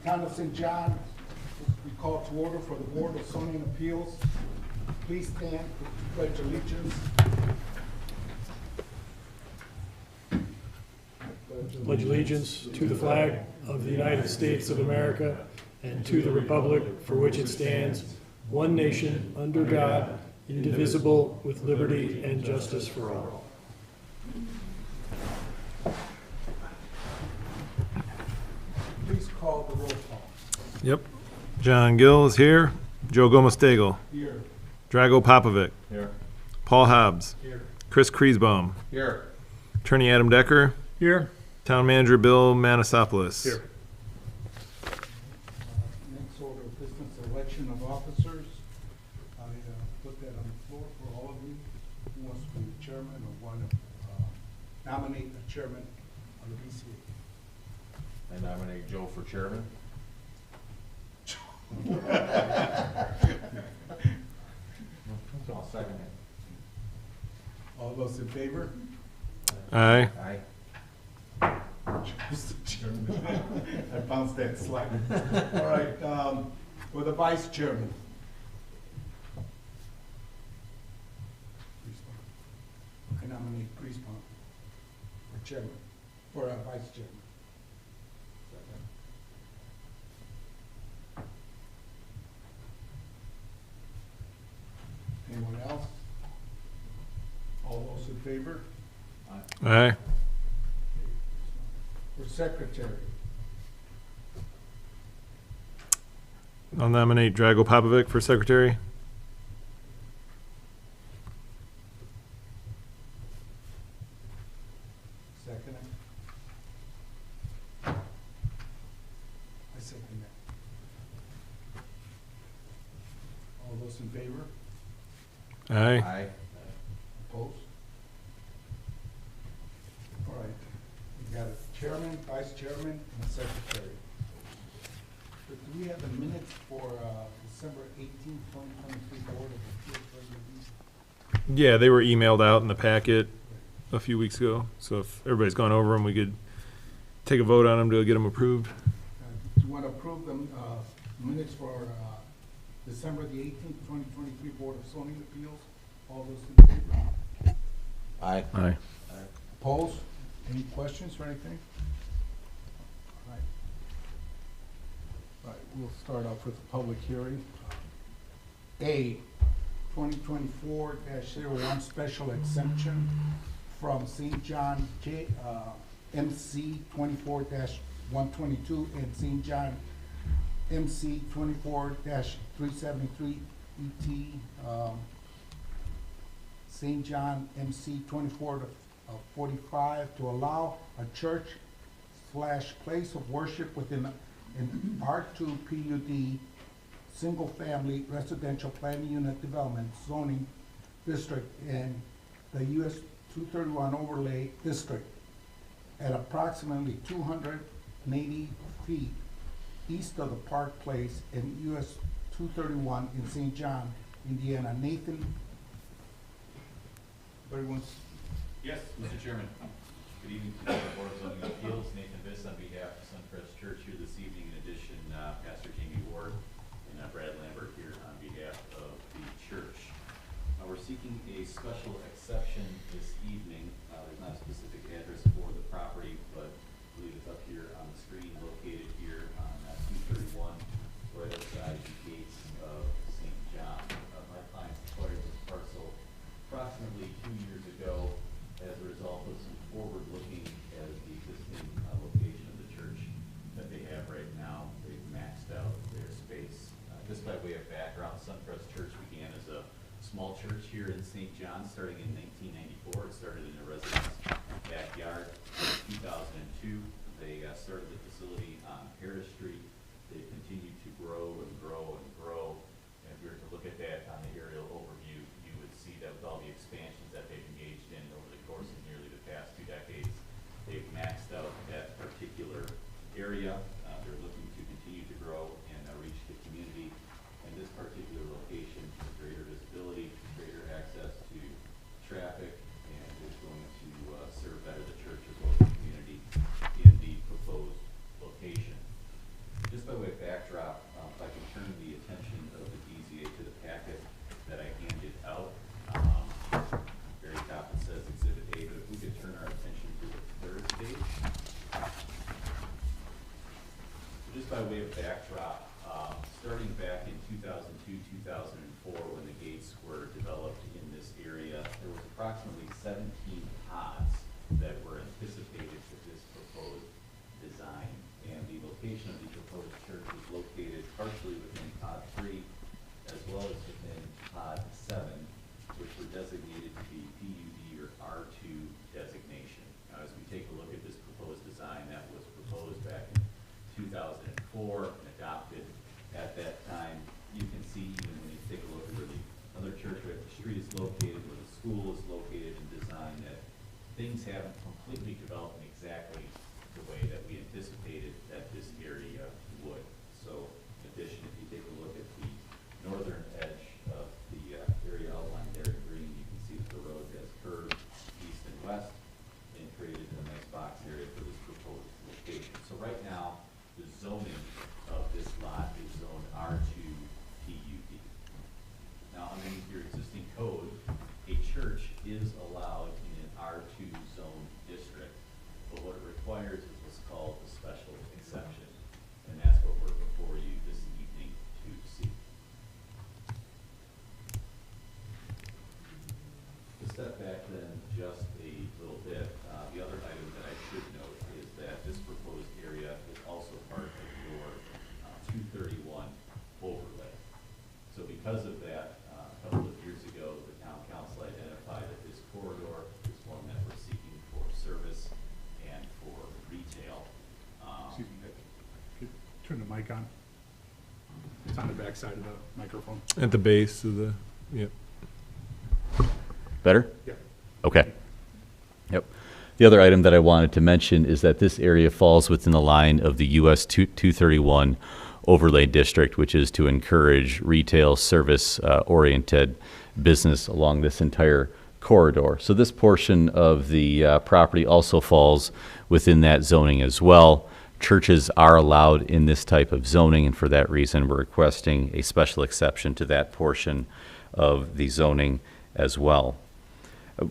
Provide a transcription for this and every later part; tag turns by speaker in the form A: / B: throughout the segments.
A: Town of St. John, we call to order for the Board of Zoning Appeals. Please stand for pledge allegiance.
B: Pledge allegiance to the flag of the United States of America and to the republic for which it stands, one nation, under God, indivisible, with liberty and justice for all.
A: Please call the roll call.
C: Yep. John Gill is here. Joe Gomestagel.
A: Here.
C: Drago Popovic.
D: Here.
C: Paul Hobbs.
A: Here.
C: Chris Kriesbaum.
D: Here.
C: Attorney Adam Decker.
B: Here.
C: Town Manager Bill Manasopoulos.
B: Here.
A: Next order of business, election of officers. I put that on the floor for all of you. Who wants to be the chairman or want to nominate the chairman of the BCA?
D: I nominate Joe for chairman. I'll second it.
A: All those in favor?
C: Aye.
D: Aye.
A: Mr. Chairman, I bounced that slide. All right, for the vice chairman. I nominate Griesbaum for chairman, for vice chairman. Anyone else? All those in favor?
C: Aye.
A: For secretary.
C: I'll nominate Drago Popovic for secretary.
A: Second it. I second that. All those in favor?
C: Aye.
D: Aye.
A: Opposed? All right, we got a chairman, vice chairman, and a secretary. But do we have the minutes for December 18th, 2023 Board of Appeals regular meeting?
C: Yeah, they were emailed out in the packet a few weeks ago. So if everybody's gone over them, we could take a vote on them to get them approved.
A: Do you want to approve the minutes for December the 18th, 2023 Board of Zoning Appeals? All those in favor?
D: Aye.
C: Aye.
A: Opposed? Any questions or anything? All right. All right, we'll start off with the public hearing. A, 2024-01 special exemption from St. John MC 24-122 and St. John MC 24-373 ET, St. John MC 24-45 to allow a church / place of worship within an R2 PUD single-family residential planning unit development zoning district in the US 231 overlay district at approximately 280 feet east of the Park Place in US 231 in St. John, Indiana. Nathan, everyone's,
E: Yes, Mr. Chairman. Good evening to the Board of Zoning Appeals. Nathan Viss on behalf of Suncrest Church here this evening. In addition, Pastor Jamie Ward and Brad Lambert here on behalf of the church. We're seeking a special exception this evening. There's not a specific address for the property, but I believe it's up here on the screen, located here on 231, right outside the gates of St. John. My client acquired this parcel approximately 2 years ago as a result of some forward-looking as the existing location of the church that they have right now. They've maxed out their space. Just by way of background, Suncrest Church began as a small church here in St. John starting in 1994. It started in a resident's backyard. In 2002, they started the facility on Harris Street. They've continued to grow and grow and grow. And if we were to look at that on the aerial overview, you would see that with all the expansions that they've engaged in over the course of nearly the past 2 decades, they've maxed out that particular area. They're looking to continue to grow and reach the community. And this particular location has greater visibility, greater access to traffic, and is going to serve better the church as well as the community in the proposed location. just by way of backdrop, starting back in 2002, 2004, when the gates were developed in this area, there was approximately 17 pods that were anticipated for this proposed design. And the location of the proposed church is located partially within pod 3 as well as within pod 7, which were designated to be PUD or R2 designation. Now, as we take a look at this proposed design that was proposed back in 2004 and adopted at that time, you can see even when you take a look at where the other church right up the street is located, where the school is located and designed, that things haven't completely developed in exactly the way that we anticipated that this area would. So in addition, if you take a look at the northern edge of the area outlined there in green, you can see that the road has curved east and west and created a nice box area for this proposed location. So right now, the zoning of this lot is zone R2 PUD. Now, underneath your existing code, a church is allowed in an R2 zone district, but what it requires is what's called a special exception, and that's what we're before you this evening to see. To step back then just a little bit, the other item that I should note is that this proposed area is also part of your 231 overlay. So because of that, a couple of years ago, the town council identified that this corridor is one that we're seeking for service and for retail.
F: Excuse me, could you turn the mic on? It's on the back side of the microphone.
C: At the base of the, yep.
G: Better?
F: Yeah.
G: Okay. Yep. The other item that I wanted to mention is that this area falls within the line of the US 231 overlay district, which is to encourage retail service oriented business along this entire corridor. So this portion of the property also falls within that zoning as well. Churches are allowed in this type of zoning, and for that reason, we're requesting a special exception to that portion of the zoning as well.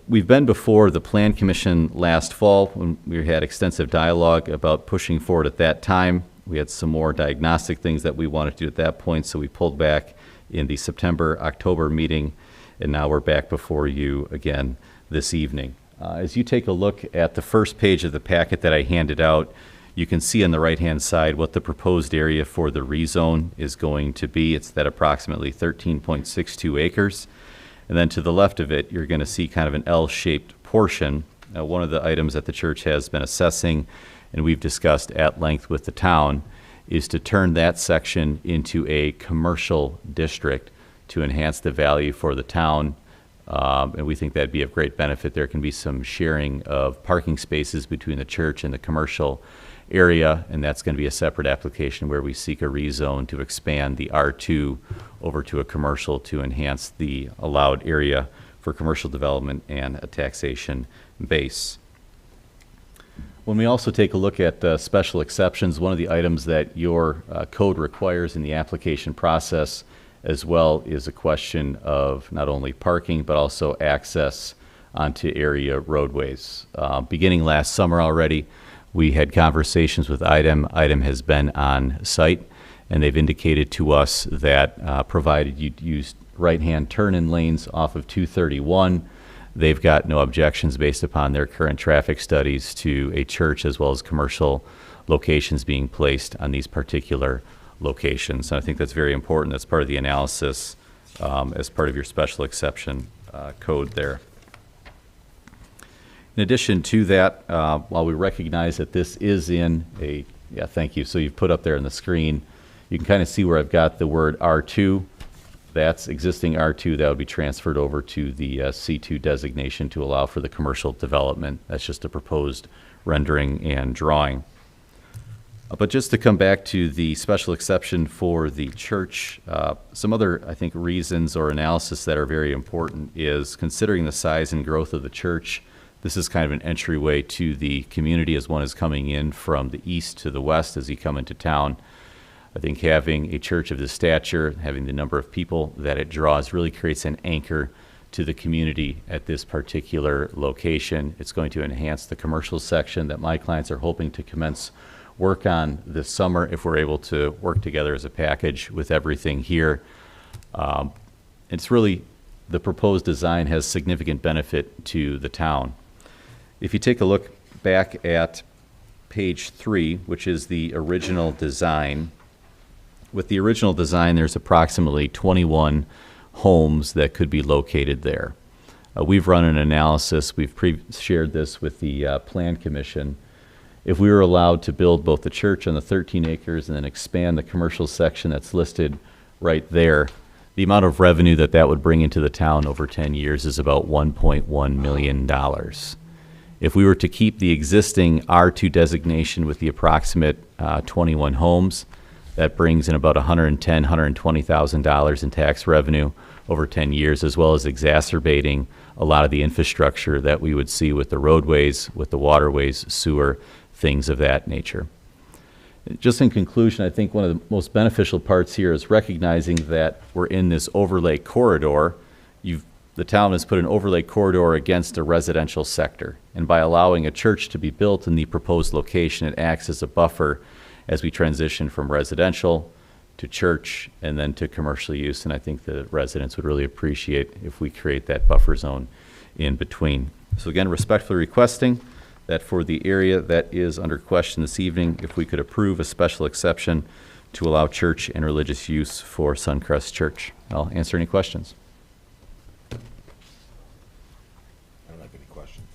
G: We've been before the Plan Commission last fall when we had extensive dialogue about pushing forward at that time. We had some more diagnostic things that we wanted to do at that point, so we pulled back in the September-October meeting, and now we're back before you again this evening. As you take a look at the first page of the packet that I handed out, you can see on the right-hand side what the proposed area for the rezone is going to be. It's that approximately 13.62 acres. And then to the left of it, you're going to see kind of an L-shaped portion. One of the items that the church has been assessing, and we've discussed at length with the town, is to turn that section into a commercial district to enhance the value for the town. And we think that'd be of great benefit. There can be some sharing of parking spaces between the church and the commercial area, and that's going to be a separate application where we seek a rezone to expand the R2 over to a commercial to enhance the allowed area for commercial development and a taxation base. When we also take a look at special exceptions, one of the items that your code requires in the application process as well is a question of not only parking but also access onto area roadways. Beginning last summer already, we had conversations with IDEM. IDEM has been on site, and they've indicated to us that provided you use right-hand turn-in lanes off of 231, they've got no objections based upon their current traffic studies to a church as well as commercial locations being placed on these particular locations. And I think that's very important. That's part of the analysis as part of your special exception code there. In addition to that, while we recognize that this is in a, yeah, thank you. So you've put up there on the screen, you can kind of see where I've got the word R2. That's existing R2 that would be transferred over to the C2 designation to allow for the commercial development. That's just a proposed rendering and drawing. But just to come back to the special exception for the church, some other, I think, reasons or analysis that are very important is considering the size and growth of the church. This is kind of an entryway to the community as one is coming in from the east to the west as you come into town. I think having a church of this stature, having the number of people that it draws, really creates an anchor to the community at this particular location. It's going to enhance the commercial section that my clients are hoping to commence work on this summer if we're able to work together as a package with everything here. It's really, the proposed design has significant benefit to the town. If you take a look back at page 3, which is the original design, with the original design, there's approximately 21 homes that could be located there. We've run an analysis, we've shared this with the Plan Commission. If we were allowed to build both the church on the 13 acres and then expand the commercial section that's listed right there, the amount of revenue that that would bring into the town over 10 years is about $1.1 million. If we were to keep the existing R2 designation with the approximate 21 homes, that brings in about $110,000, $120,000 in tax revenue over 10 years, as well as exacerbating a lot of the infrastructure that we would see with the roadways, with the waterways, sewer, things of that nature. Just in conclusion, I think one of the most beneficial parts here is recognizing that we're in this overlay corridor. The town has put an overlay corridor against a residential sector, and by allowing a church to be built in the proposed location, it acts as a buffer as we transition from residential to church and then to commercial use, and I think the residents would really appreciate if we create that buffer zone in between. So again, respectfully requesting that for the area that is under question this evening, if we could approve a special exception to allow church and religious use for Suncrest Church. I'll answer any questions.
D: I don't have any questions.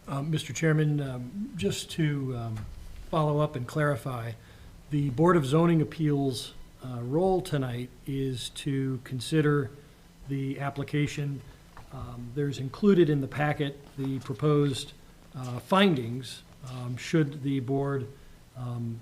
B: Mr. Chairman, just to follow up and clarify, the Board of Zoning Appeals' role tonight is to consider the application. There's included in the packet the proposed findings. Should the board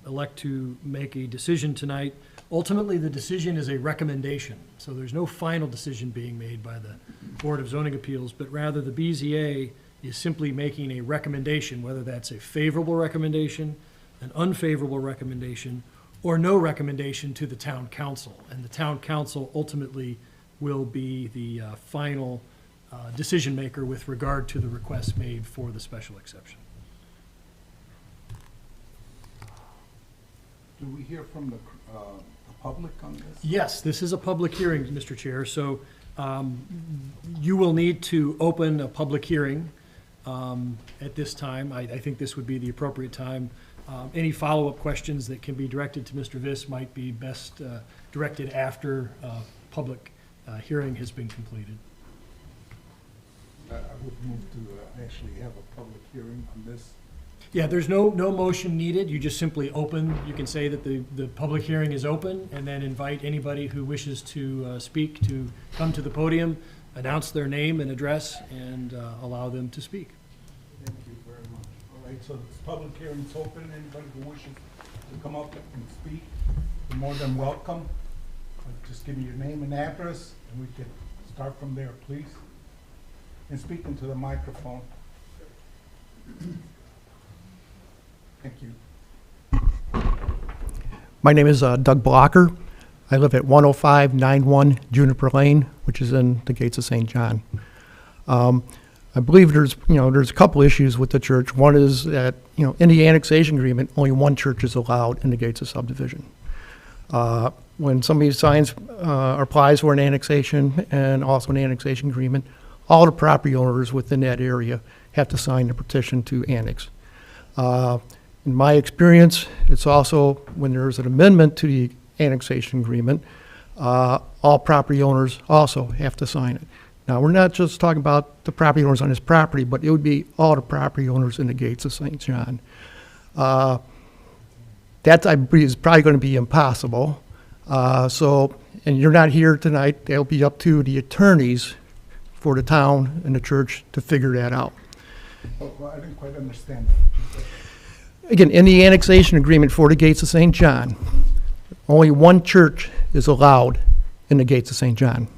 B: elect to make a decision tonight, ultimately the decision is a recommendation. So there's no final decision being made by the Board of Zoning Appeals, but rather the BZA is simply making a recommendation, whether that's a favorable recommendation, an unfavorable recommendation, or no recommendation to the town council. And the town council ultimately will be the final decision maker with regard to the request made for the special exception.
A: Do we hear from the public on this?
B: Yes, this is a public hearing, Mr. Chair, so you will need to open a public hearing at this time. I think this would be the appropriate time. Any follow-up questions that can be directed to Mr. Viss might be best directed after public hearing has been completed.
A: I would move to actually have a public hearing on this.
B: Yeah, there's no motion needed. You just simply open, you can say that the public hearing is open, and then invite anybody who wishes to speak to come to the podium, announce their name and address, and allow them to speak.
A: Thank you very much. All right, so this public hearing is open. Anybody who wishes to come up and speak, you're more than welcome. Just give me your name and address, and we can start from there, please. And speak into the microphone. Thank you.
H: My name is Doug Blocker. I live at 10591 Juniper Lane, which is in the Gates of St. John. I believe there's a couple issues with the church. One is that, in the annexation agreement, only one church is allowed in the Gates of subdivision. When somebody signs or applies for an annexation and also an annexation agreement, all the property owners within that area have to sign the petition to annex. In my experience, it's also when there's an amendment to the annexation agreement, all property owners also have to sign it. Now, we're not just talking about the property owners on this property, but it would be all the property owners in the Gates of St. John. That, I believe, is probably going to be impossible. And you're not here tonight. That'll be up to the attorneys for the town and the church to figure that out.
A: Well, I didn't quite understand.
H: Again, in the annexation agreement for the Gates of St. John, only one church is allowed in the Gates of St. John,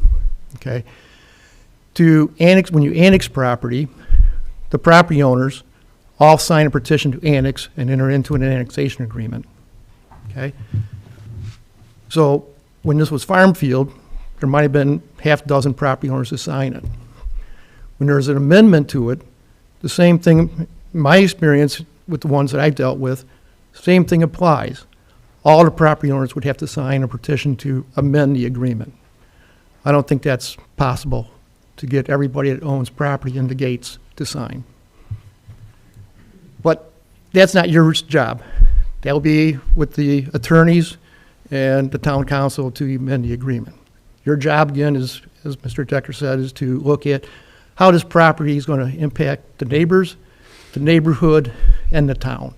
H: okay? When you annex property, the property owners all sign a petition to annex and enter into an annexation agreement, okay? So when this was farm field, there might have been half a dozen property owners to sign it. When there's an amendment to it, the same thing, my experience with the ones that I dealt with, same thing applies. All the property owners would have to sign a petition to amend the agreement. I don't think that's possible to get everybody that owns property in the gates to sign. But that's not your job. That'll be with the attorneys and the town council to amend the agreement. Your job, again, is, as Mr. Decker said, is to look at how this property is going to impact the neighbors, the neighborhood, and the town.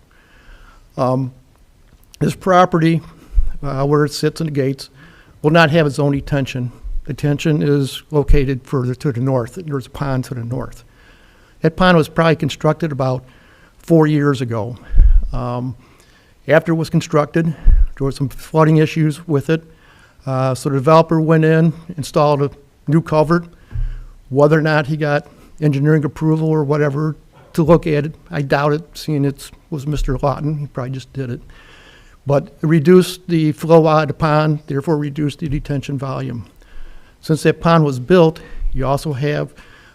H: This property, where it sits in the gates, will not have its own detention. Detention is located further to the north. There's a pond to the north. That pond was probably constructed about 4 years ago. After it was constructed, there were some flooding issues with it. So the developer went in, installed a new culvert. Whether or not he got engineering approval or whatever to look at it, I doubt it, seeing it was Mr. Lawton. He probably just did it. But it reduced the flow out of the pond, therefore reduced the detention volume. Since that pond was built, you also have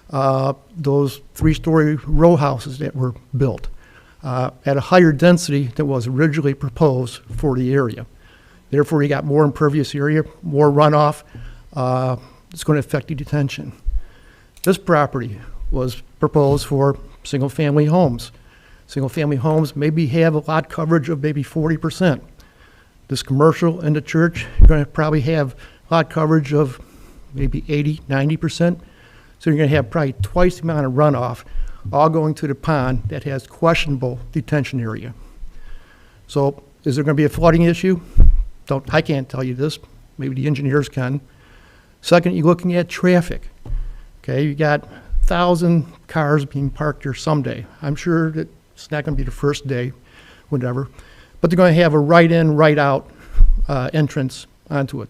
H: those 3-story row houses that were built at a higher density than was originally proposed for the area. Therefore, you got more impervious area, more runoff. It's going to affect the detention. This property was proposed for single-family homes. Single-family homes maybe have a lot coverage of maybe 40%. This commercial and the church, you're going to probably have lot coverage of maybe 80, 90%. So you're going to have probably twice the amount of runoff all going to the pond that has questionable detention area. So is there going to be a flooding issue? I can't tell you this. Maybe the engineers can. Second, you're looking at traffic. Okay, you got 1,000 cars being parked here someday. I'm sure that it's not going to be the first day, whatever. But they're going to have a right-in, right-out entrance onto it.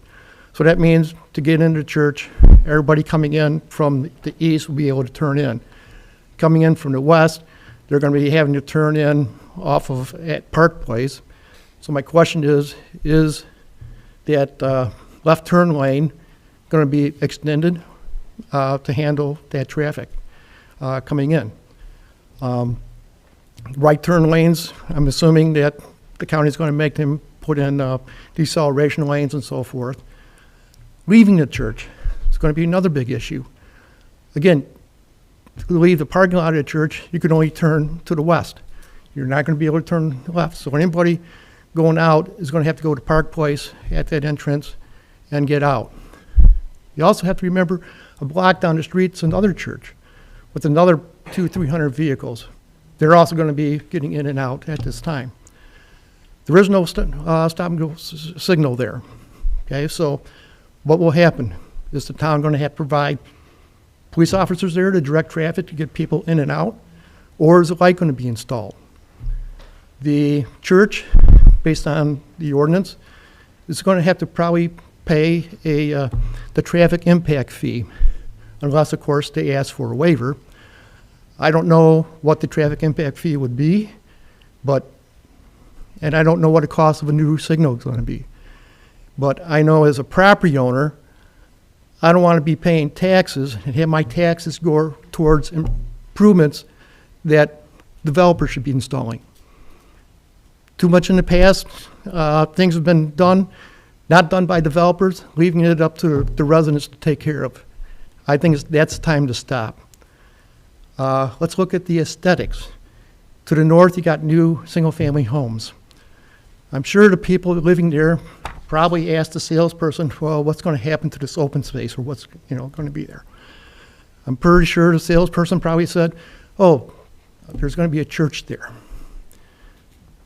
H: So that means to get into the church, everybody coming in from the east will be able to turn in. Coming in from the west, they're going to be having to turn in off of at Park Place. So my question is that left turn lane going to be extended to handle that traffic coming in? Right turn lanes, I'm assuming that the county's going to make them put in deceleration lanes and so forth. Leaving the church, it's going to be another big issue. Again, to leave the parking lot of the church, you can only turn to the west. You're not going to be able to turn left. So anybody going out is going to have to go to Park Place at that entrance and get out. You also have to remember a block down the street's another church with another 200-300 vehicles. They're also going to be getting in and out at this time. There is no stop and go signal there. Okay, so what will happen? Is the town going to have to provide police officers there to direct traffic to get people in and out? Or is a light going to be installed? The church, based on the ordinance, is going to have to probably pay the traffic impact fee, unless, of course, they ask for a waiver. I don't know what the traffic impact fee would be, and I don't know what the cost of a new signal is going to be. But I know as a property owner, I don't want to be paying taxes and have my taxes go towards improvements that developers should be installing. Too much in the past, things have been done, not done by developers, leaving it up to the residents to take care of. I think that's time to stop. Let's look at the aesthetics. To the north, you got new single-family homes. I'm sure the people living there probably asked the salesperson, well, what's going to happen to this open space, or what's going to be there? I'm pretty sure the salesperson probably said, oh, there's going to be a church there.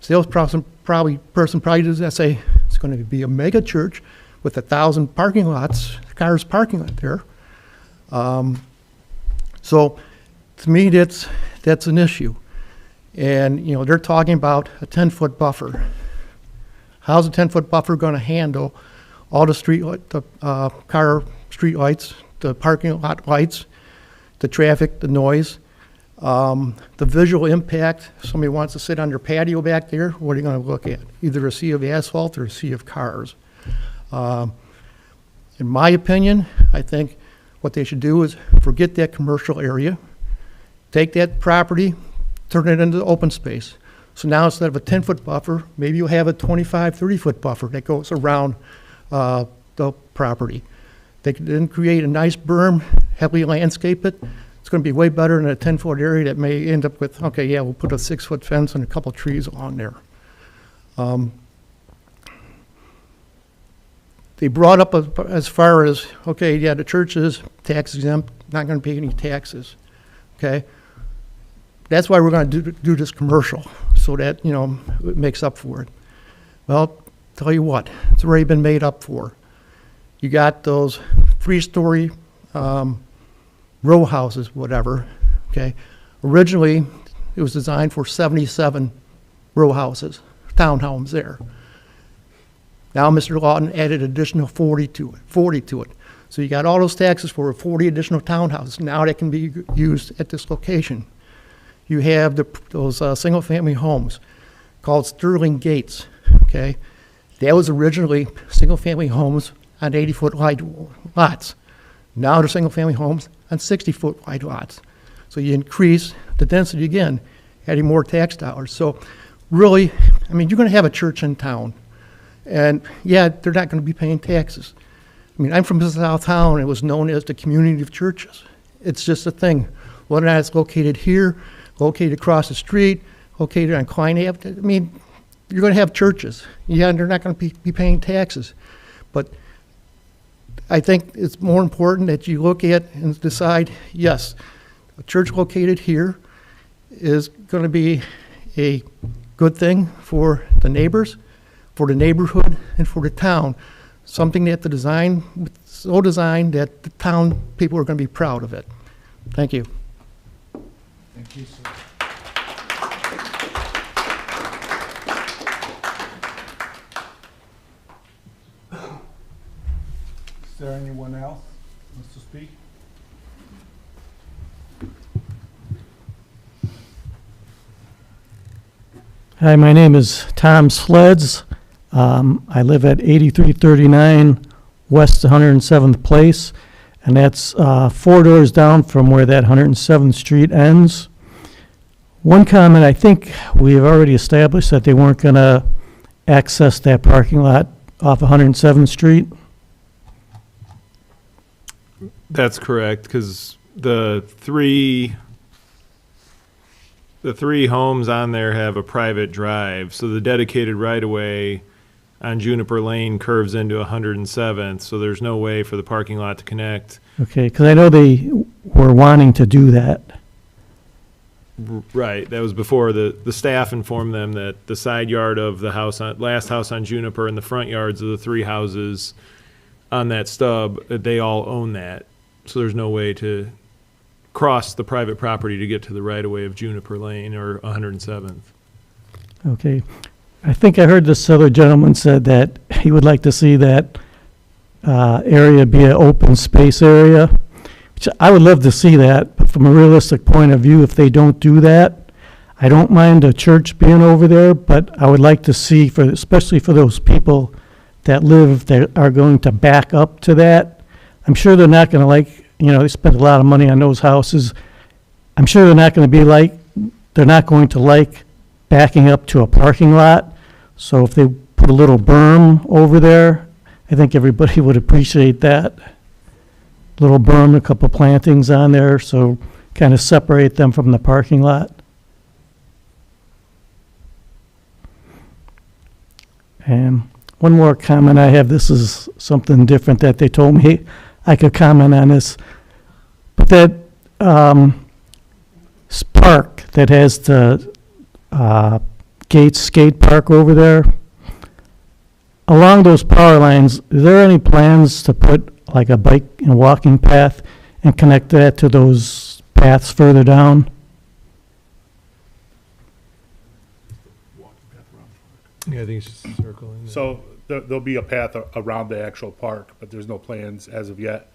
H: Salesperson probably does that say it's going to be a mega church with 1,000 parking lots, cars parking out there. So to me, that's an issue. And they're talking about a 10-foot buffer. How's a 10-foot buffer going to handle all the car street lights, the parking lot lights, the traffic, the noise, the visual impact? Somebody wants to sit on their patio back there, what are you going to look at? Either a sea of asphalt or a sea of cars. In my opinion, I think what they should do is forget that commercial area take that property, turn it into open space. So now instead of a 10-foot buffer, maybe you'll have a 25, 30-foot buffer that goes around the property. They can then create a nice berm, heavily landscape it. It's going to be way better than a 10-foot area that may end up with, okay, yeah, we'll put a 6-foot fence and a couple trees along there. They brought up as far as, okay, yeah, the church is tax exempt, not going to pay any taxes, okay? That's why we're going to do this commercial, so that, you know, it makes up for it. Well, tell you what, it's already been made up for. You got those 3-story row houses, whatever, okay? Originally, it was designed for 77 row houses, townhomes there. Now Mr. Lawton added additional 40 to it. So you got all those taxes for 40 additional townhouses. Now that can be used at this location. You have those single-family homes called Sterling Gates, okay? That was originally single-family homes on 80-foot wide lots. Now they're single-family homes on 60-foot wide lots. So you increase the density again, adding more tax dollars. So really, I mean, you're going to have a church in town. And yeah, they're not going to be paying taxes. I mean, I'm from South Town. It was known as the community of churches. It's just a thing. Whether or not it's located here, located across the street, located on Klein Avenue, I mean, you're going to have churches. Yeah, and they're not going to be paying taxes. But I think it's more important that you look at and decide, yes, a church located here is going to be a good thing for the neighbors, for the neighborhood, and for the town. Something that the design, so designed that the town people are going to be proud of it. Thank you.
A: Thank you, sir. Is there anyone else who wants to speak?
B: Hi, my name is Tom Sleds. I live at 8339 West 107th Place, and that's 4 doors down from where that 107th Street ends. One comment, I think we've already established that they weren't going to access that parking lot off 107th Street.
C: That's correct, because the three homes on there have a private drive, so the dedicated right-of-way on Juniper Lane curves into 107th, so there's no way for the parking lot to connect.
B: Okay, because I know they were wanting to do that.
C: Right, that was before the staff informed them that the side yard of the house, last house on Juniper, and the front yards of the 3 houses on that stub, that they all own that. So there's no way to cross the private property to get to the right-of-way of Juniper Lane or 107th.
B: Okay. I think I heard this other gentleman said that he would like to see that area be an open space area, which I would love to see that, but from a realistic point of view, if they don't do that, I don't mind a church being over there, but I would like to see, especially for those people that are going to back up to that. I'm sure they're not going to they spend a lot of money on those houses. I'm sure they're not going to like backing up to a parking lot. So if they put a little berm over there, I think everybody would appreciate that. Little berm, a couple plantings on there, so kind of separate them from the parking lot. And one more comment I have, this is something different that they told me I could comment on this. But that park that has the Gates skate park over there, along those power lines, is there any plans to put like a bike and walking path and connect that to those paths further down?
C: Yeah, I think it's just circling.
F: So there'll be a path around the actual park, but there's no plans as of yet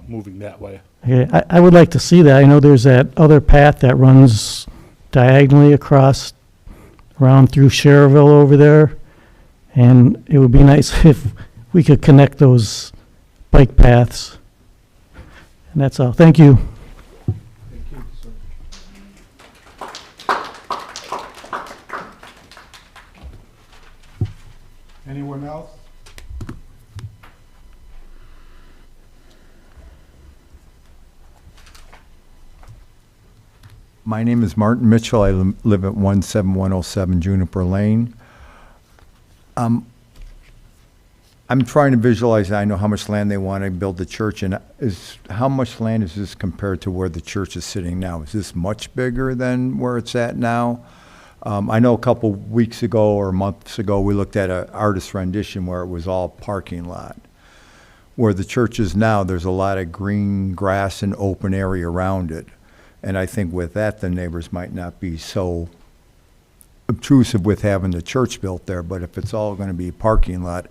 F: moving that way.
B: Okay, I would like to see that. I know there's that other path that runs diagonally across around through Cherville over there, and it would be nice if we could connect those bike paths. And that's all. Thank you.
A: Thank you, sir. Anyone else?
I: My name is Martin Mitchell. I live at 17107 Juniper Lane. I'm trying to visualize, I know how much land they want to build the church, and how much land is this compared to where the church is sitting now? Is this much bigger than where it's at now? I know a couple weeks ago or months ago, we looked at an artist rendition where it was all parking lot. Where the church is now, there's a lot of green grass and open area around it. And I think with that, the neighbors might not be so obtrusive with having the church built there, but if it's all going to be parking lot,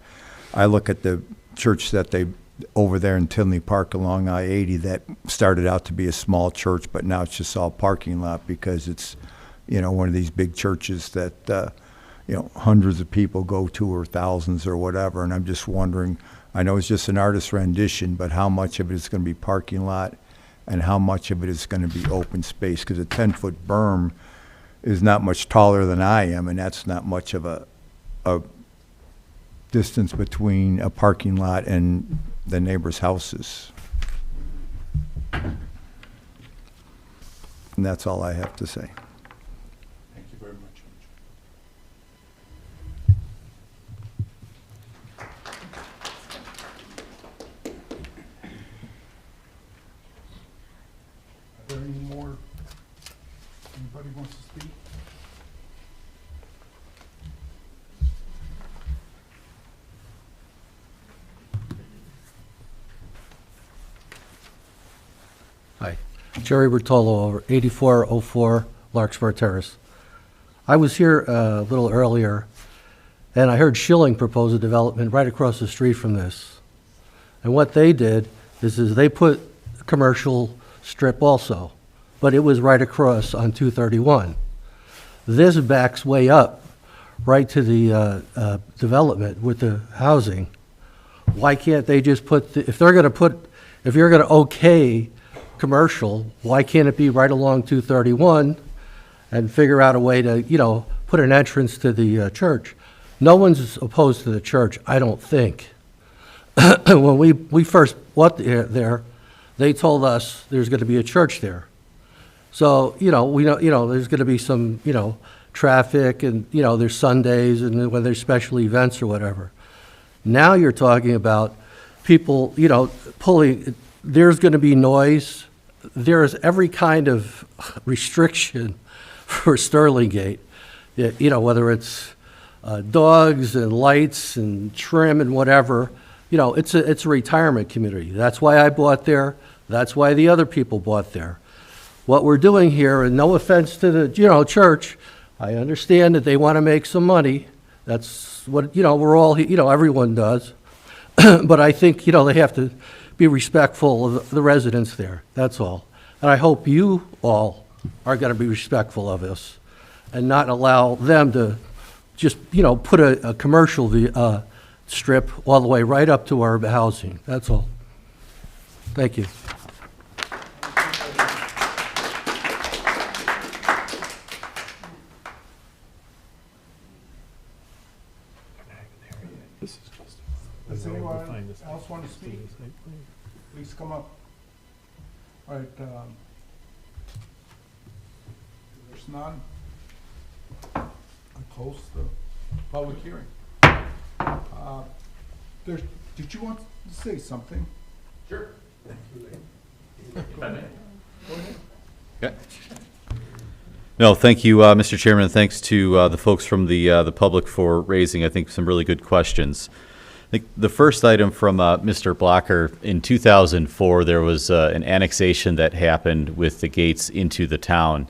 I: I look at the church that they, over there in Tinley Park along I-80, that started out to be a small church, but now it's just all parking lot because it's, you know, one of these big churches that, you know, hundreds of people go to or thousands or whatever. And I'm just wondering, I know it's just an artist rendition, but how much of it is going to be parking lot and how much of it is going to be open space? Because a 10-foot berm is not much taller than I am, and that's not much of a distance between a parking lot and the neighbors' houses. And that's all I have to say.
A: Thank you very much. Are there any more? Anybody wants to speak?
J: Hi, Jerry Bertolo, 8404 Larkspur Terrace. I was here a little earlier, and I heard Schilling propose a development right across the street from this. And what they did is they put a commercial strip also, but it was right across on 231. This backs way up, right to the development with the housing. Why can't they just put, if you're gonna okay commercial, why can't it be right along 231 and figure out a way to, you know, put an entrance to the church? No one's opposed to the church, I don't think. When we first bought there, they told us there's going to be a church there. So, you know, we know, you know, there's going to be some, you know, traffic and, you know, there's Sundays and when there's special events or whatever. Now you're talking about people, you know, pulling, there's going to be noise. There's every kind of restriction for Sterling Gate, you know, whether it's dogs and lights and trim and whatever. You know, it's a retirement community. That's why I bought there. That's why the other people bought there. What we're doing here, and no offense to the, you know, church, I understand that they want to make some money. That's what, you know, we're all, you know, everyone does. But I think, you know, they have to be respectful of the residents there. That's all. And I hope you all are going to be respectful of this and not allow them to just, you know, put a commercial strip all the way right up to our housing. That's all. Thank you.
A: Does anyone else want to speak? Please come up. All right, there's none. I close the public hearing. Did you want to say something?
E: Sure. If I may.
A: Go ahead.
G: Okay. No, thank you, Mr. Chairman. Thanks to the folks from the public for raising, I think, some really good questions. I think the first item from Mr. Blocker, in 2004, there was an annexation that happened with the gates into the town.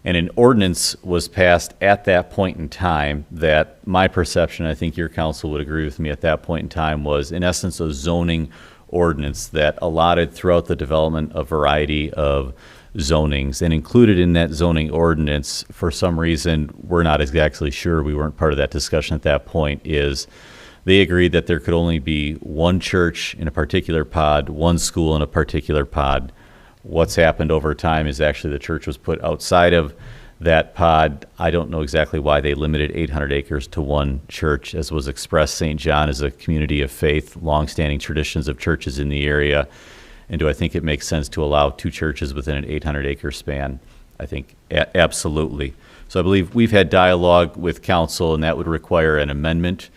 G: And an ordinance was passed at that point in time that my perception, I think your council would agree with me at that point in time, was in essence a zoning ordinance that allotted throughout the development a variety of zonings. And included in that zoning ordinance, for some reason, we're not exactly sure, we weren't part of that discussion at that point, is they agreed that there could only be one church in a particular pod, one school in a particular pod. What's happened over time is actually the church was put outside of That pod, I don't know exactly why they limited 800 acres to one church. As was expressed, St. John is a community of faith, longstanding traditions of churches in the area. And do I think it makes sense to allow two churches within an 800-acre span? I think absolutely. So I believe we've had dialogue with council, and that would require an amendment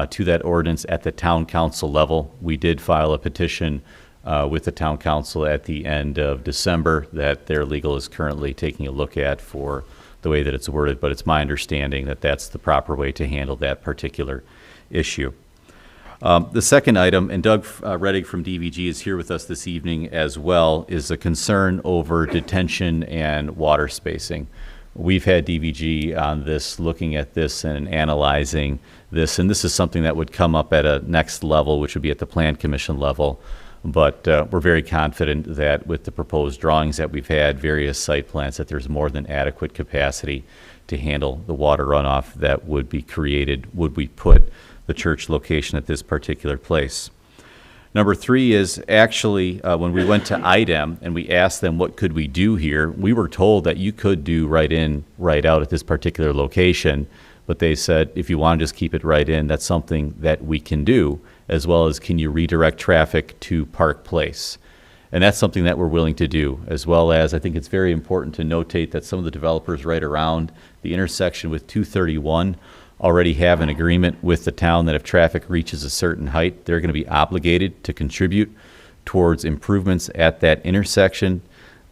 G: to that ordinance at the town council level. We did file a petition with the town council at the end of December that their legal is currently taking a look at for the way that it's worded, but it's my understanding that that's the proper way to handle that particular issue. The second item, and Doug Reddick from DVG is here with us this evening as well, is a concern over detention and water spacing. We've had DVG on this, looking at this and analyzing this, and this is something that would come up at a next level, which would be at the Plan Commission level. But we're very confident that with the proposed drawings that we've had, various site plans, that there's more than adequate capacity to handle the water runoff that would be created would we put the church location at this particular place. Number three is actually when we went to IDEM and we asked them what could we do here, we were told that you could do right in, right out at this particular location, but they said if you want to just keep it right in, that's something that we can do, as well as can you redirect traffic to Park Place. And that's something that we're willing to do, as well as I think it's very important to notate that some of the developers right around the intersection with 231 already have an agreement with the town that if traffic reaches a certain height, they're going to be obligated to contribute towards improvements at that intersection.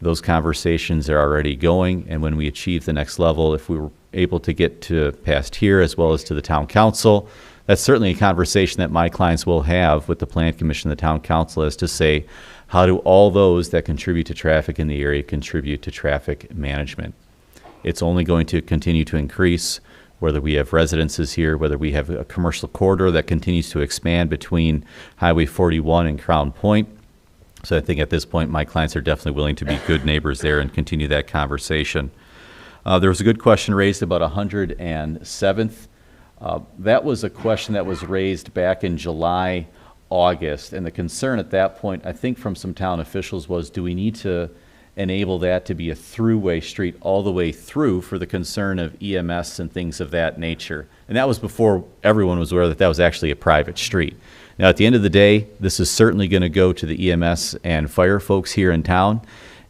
G: Those conversations are already going, and when we achieve the next level, if we were able to get to past here as well as to the town council, that's certainly a conversation that my clients will have with the Plan Commission, the town council, as to say, how do all those that contribute to traffic in the area contribute to traffic management? It's only going to continue to increase, whether we have residences here, whether we have a commercial corridor that continues to expand between Highway 41 and Crown Point. So I think at this point, my clients are definitely willing to be good neighbors there and continue that conversation. There was a good question raised about 107th. That was a question that was raised back in July, August, and the concern at that point, I think from some town officials, was do we need to enable that to be a throughway street all the way through for the concern of EMS and things of that nature. And that was before everyone was aware that that was actually a private street. Now, at the end of the day, this is certainly going to go to the EMS and fire folks here in town,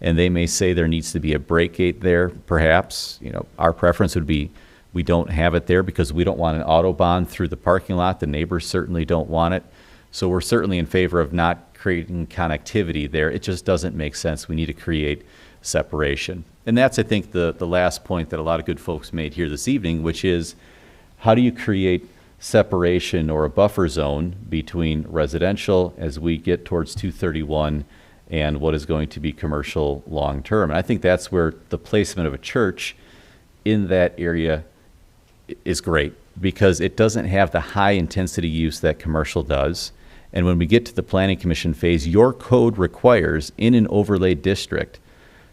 G: and they may say there needs to be a break gate there, perhaps. You know, our preference would be we don't have it there because we don't want an Autobahn through the parking lot. The neighbors certainly don't want it. So we're certainly in favor of not creating connectivity there. It just doesn't make sense. We need to create separation. And that's, I think, the last point that a lot of good folks made here this evening, which is how do you create separation or a buffer zone between residential as we get towards 231 and what is going to be commercial long term. And I think that's where the placement of a church in that area is great, because it doesn't have the high intensity use that commercial does. And when we get to the Planning Commission phase, your code requires in an overlay district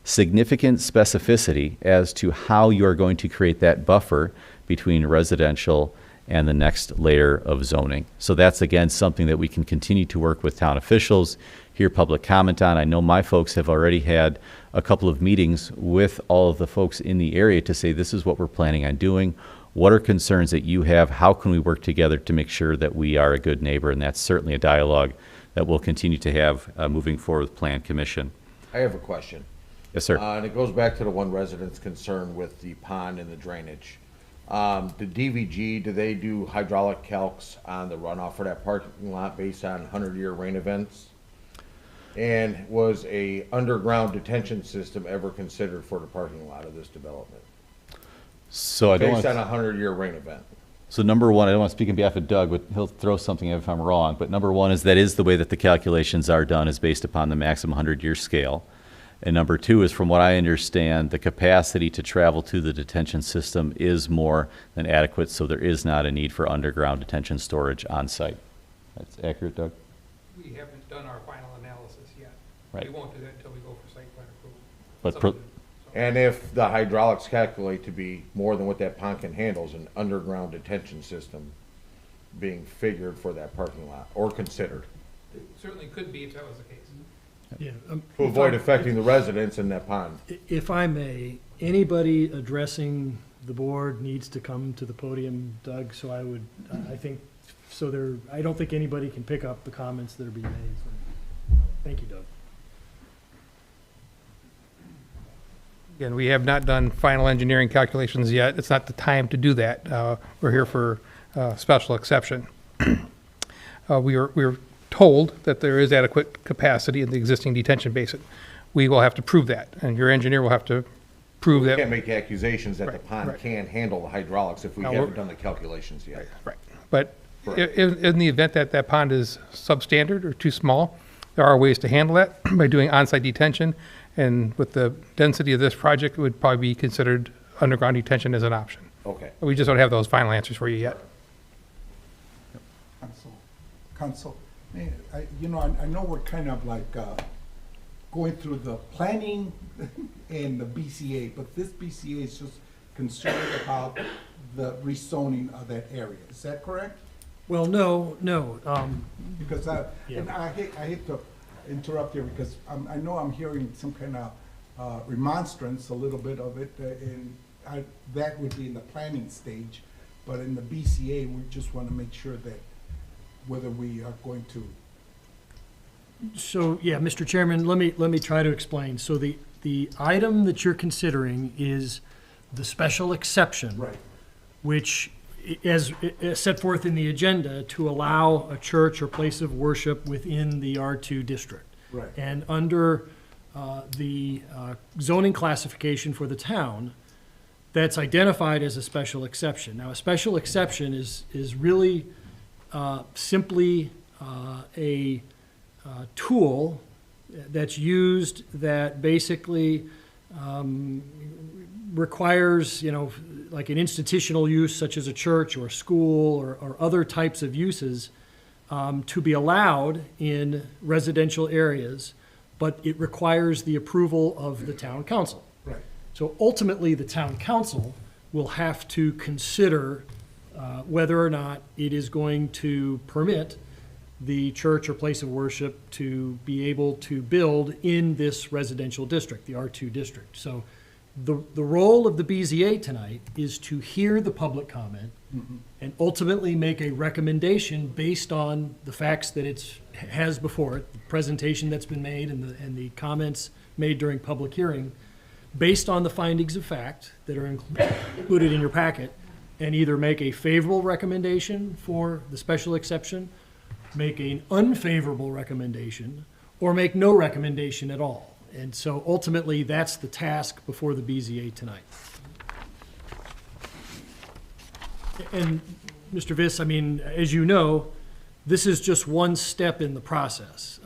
G: significant specificity as to how you are going to create that buffer between residential and the next layer of zoning. So that's, again, something that we can continue to work with town officials, hear public comment on. I know my folks have already had a couple of meetings with all of the folks in the area to say this is what we're planning on doing. What are concerns that you have? How can we work together to make sure that we are a good neighbor? And that's certainly a dialogue that we'll continue to have moving forward with Plan Commission.
D: I have a question.
G: Yes, sir.
D: And it goes back to the one resident's concern with the pond and the drainage. The DVG, do they do hydraulic calcs on the runoff for that parking lot based on 100-year rain events? And was a underground detention system ever considered for the parking lot of this development?
G: So I don't
D: Based
G: want
D: on a 100-year rain event.
G: So number one, I don't want to speak on behalf of Doug, but he'll throw something if I'm wrong. But number one is that is the way that the calculations are done, is based upon the maximum 100-year scale. And number two is, from what I understand, the capacity to travel to the detention system is more than adequate, so there is not a need for underground detention storage on site. That's accurate, Doug?
K: We haven't done our final analysis yet.
G: Right.
K: We won't do that until we go for site plan approval.
G: But
D: And if the hydraulics calculate to be more than what that pond can handle, is an underground detention system being figured for that parking lot, or considered,
K: It certainly could be if that was the case.
B: Yeah,
D: to avoid affecting the residents in that pond.
B: if I may, Anybody addressing the board needs to come to the podium, Doug, so I think, I don't think anybody can pick up the comments that are being made. So, thank you, Doug.
K: Again, we have not done final engineering calculations yet. It's not the time to do that. We're here for special exception. We were told that there is adequate capacity in the existing detention basin. We will have to prove that, and your engineer will have to prove
D: We
K: that.
D: can't make accusations that the
K: Right,
D: pond
K: right.
D: can handle the hydraulics if we
K: No,
D: haven't done the calculations yet.
K: Right. But
D: Correct.
K: in the event that that pond is substandard or too small, there are ways to handle that by doing on-site detention. And with the density of this project, it would probably be considered underground detention as an option.
D: Okay.
K: We just don't have those final answers for you yet.
A: Council, I know we're kind of like going through the planning and the BCA, but this BCA is just concerned about the rezoning of that area. Is that correct?
B: Well, no.
A: Because and I hate to interrupt here because I know I'm hearing some kind of remonstrance, a little bit of it, and that would be in the planning stage. But in the BCA, we just want to make sure that whether we are going to.
B: So, yeah, Mr. Chairman, let me try to explain. So the item that you're considering is the special exception.
A: Right.
B: Which is set forth in the agenda to allow a church or place of worship within the R2 district.
A: Right.
B: And under the zoning classification for the town, that's identified as a special exception. Now, a special exception is really simply a tool that's used that basically requires, like an institutional use such as a church or a school or other types of uses to be allowed in residential areas, but it requires the approval of the town council.
A: Right.
B: So ultimately, the town council will have to consider whether or not it is going to permit the church or place of worship to be able to build in this residential district, the R2 district. So the role of the BZA tonight is to hear the public comment and ultimately make a recommendation based on the facts that it has before it, the presentation that's been made and the comments made during public hearing, based on the findings of fact that are included in your packet, and either make a favorable recommendation for the special exception, make an unfavorable recommendation, or make no recommendation at all. And so ultimately, that's the task before the BZA tonight. And Mr. Viss, as you know, this is just one step in the process.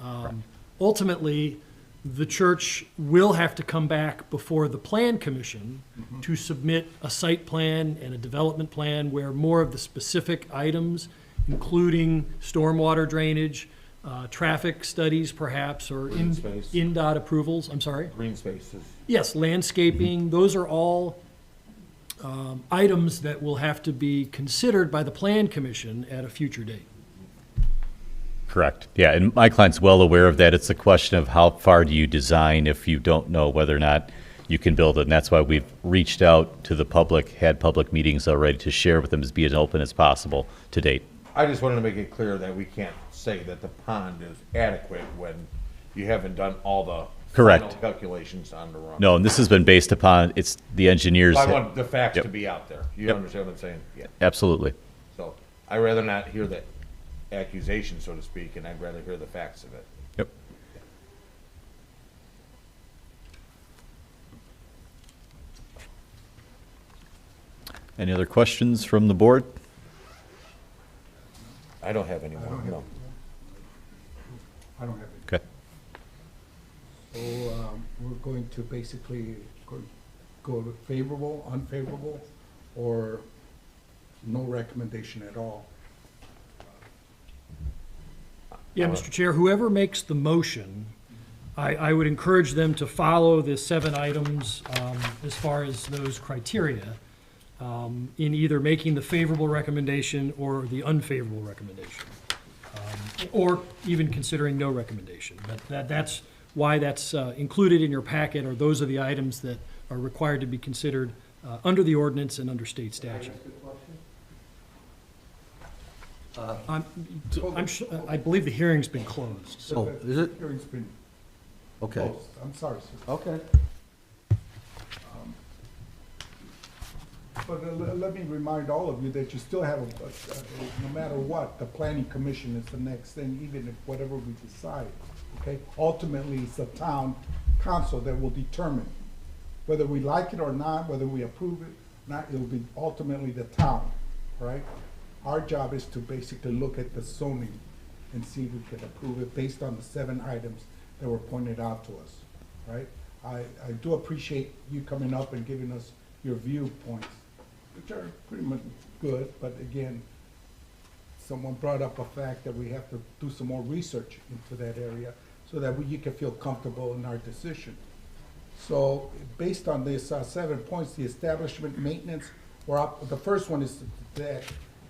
B: Ultimately, the church will have to come back before the Plan Commission to submit a site plan and a development plan where more of the specific items, including stormwater drainage, traffic studies perhaps, or
D: Green space.
B: INDOT approvals, I'm sorry?
D: Green spaces.
B: Yes, landscaping, those are all items that will have to be considered by the Plan Commission at a future date.
G: Correct. Yeah, and my client's well aware of that. It's a question of how far do you design if you don't know whether or not you can build it. And that's why we've reached out to the public, had public meetings already to share with them as be as open as possible to date.
D: I just wanted to make it clear that we can't say that the pond is adequate when you haven't done all the
G: Correct.
D: final calculations on the run.
G: No, and this has been based upon, it's the engineers.
D: I want the facts
G: Yep.
D: to be out there. You
G: Yep.
D: understand what I'm saying? Yeah.
G: Absolutely.
D: So I'd rather not hear the accusation, so to speak, and I'd rather hear the facts of it.
G: Yep. Any other questions from the board?
D: I don't have any more, no.
A: I don't have it.
G: Okay.
A: So we're going to basically go to favorable, unfavorable, or no recommendation at all.
B: Yeah, Mr. Chair, whoever makes the motion, I would encourage them to follow the 7 items as far as those criteria in either making the favorable recommendation or the unfavorable recommendation, or even considering no recommendation. But that's why that's included in your packet, or those are the items that are required to be considered under the ordinance and under state statute. I believe the hearing's been closed. So
J: Oh, is it?
A: Hearing's been
J: Okay.
A: closed. I'm sorry, sir.
J: Okay.
A: But let me remind all of you that you still have, no matter what, the planning commission is the next thing, even if whatever we decide, okay? Ultimately, it's the town council that will determine whether we like it or not, whether we approve it, not, it'll be ultimately the town, right? Our job is to basically look at the zoning and see if we can approve it based on the 7 items that were pointed out to us, right? I do appreciate you coming up and giving us your viewpoints, which are pretty much good, but again, someone brought up a fact that we have to do some more research into that area so that you can feel comfortable in our decision. So, based on this 7 points, the establishment, maintenance, the first one is that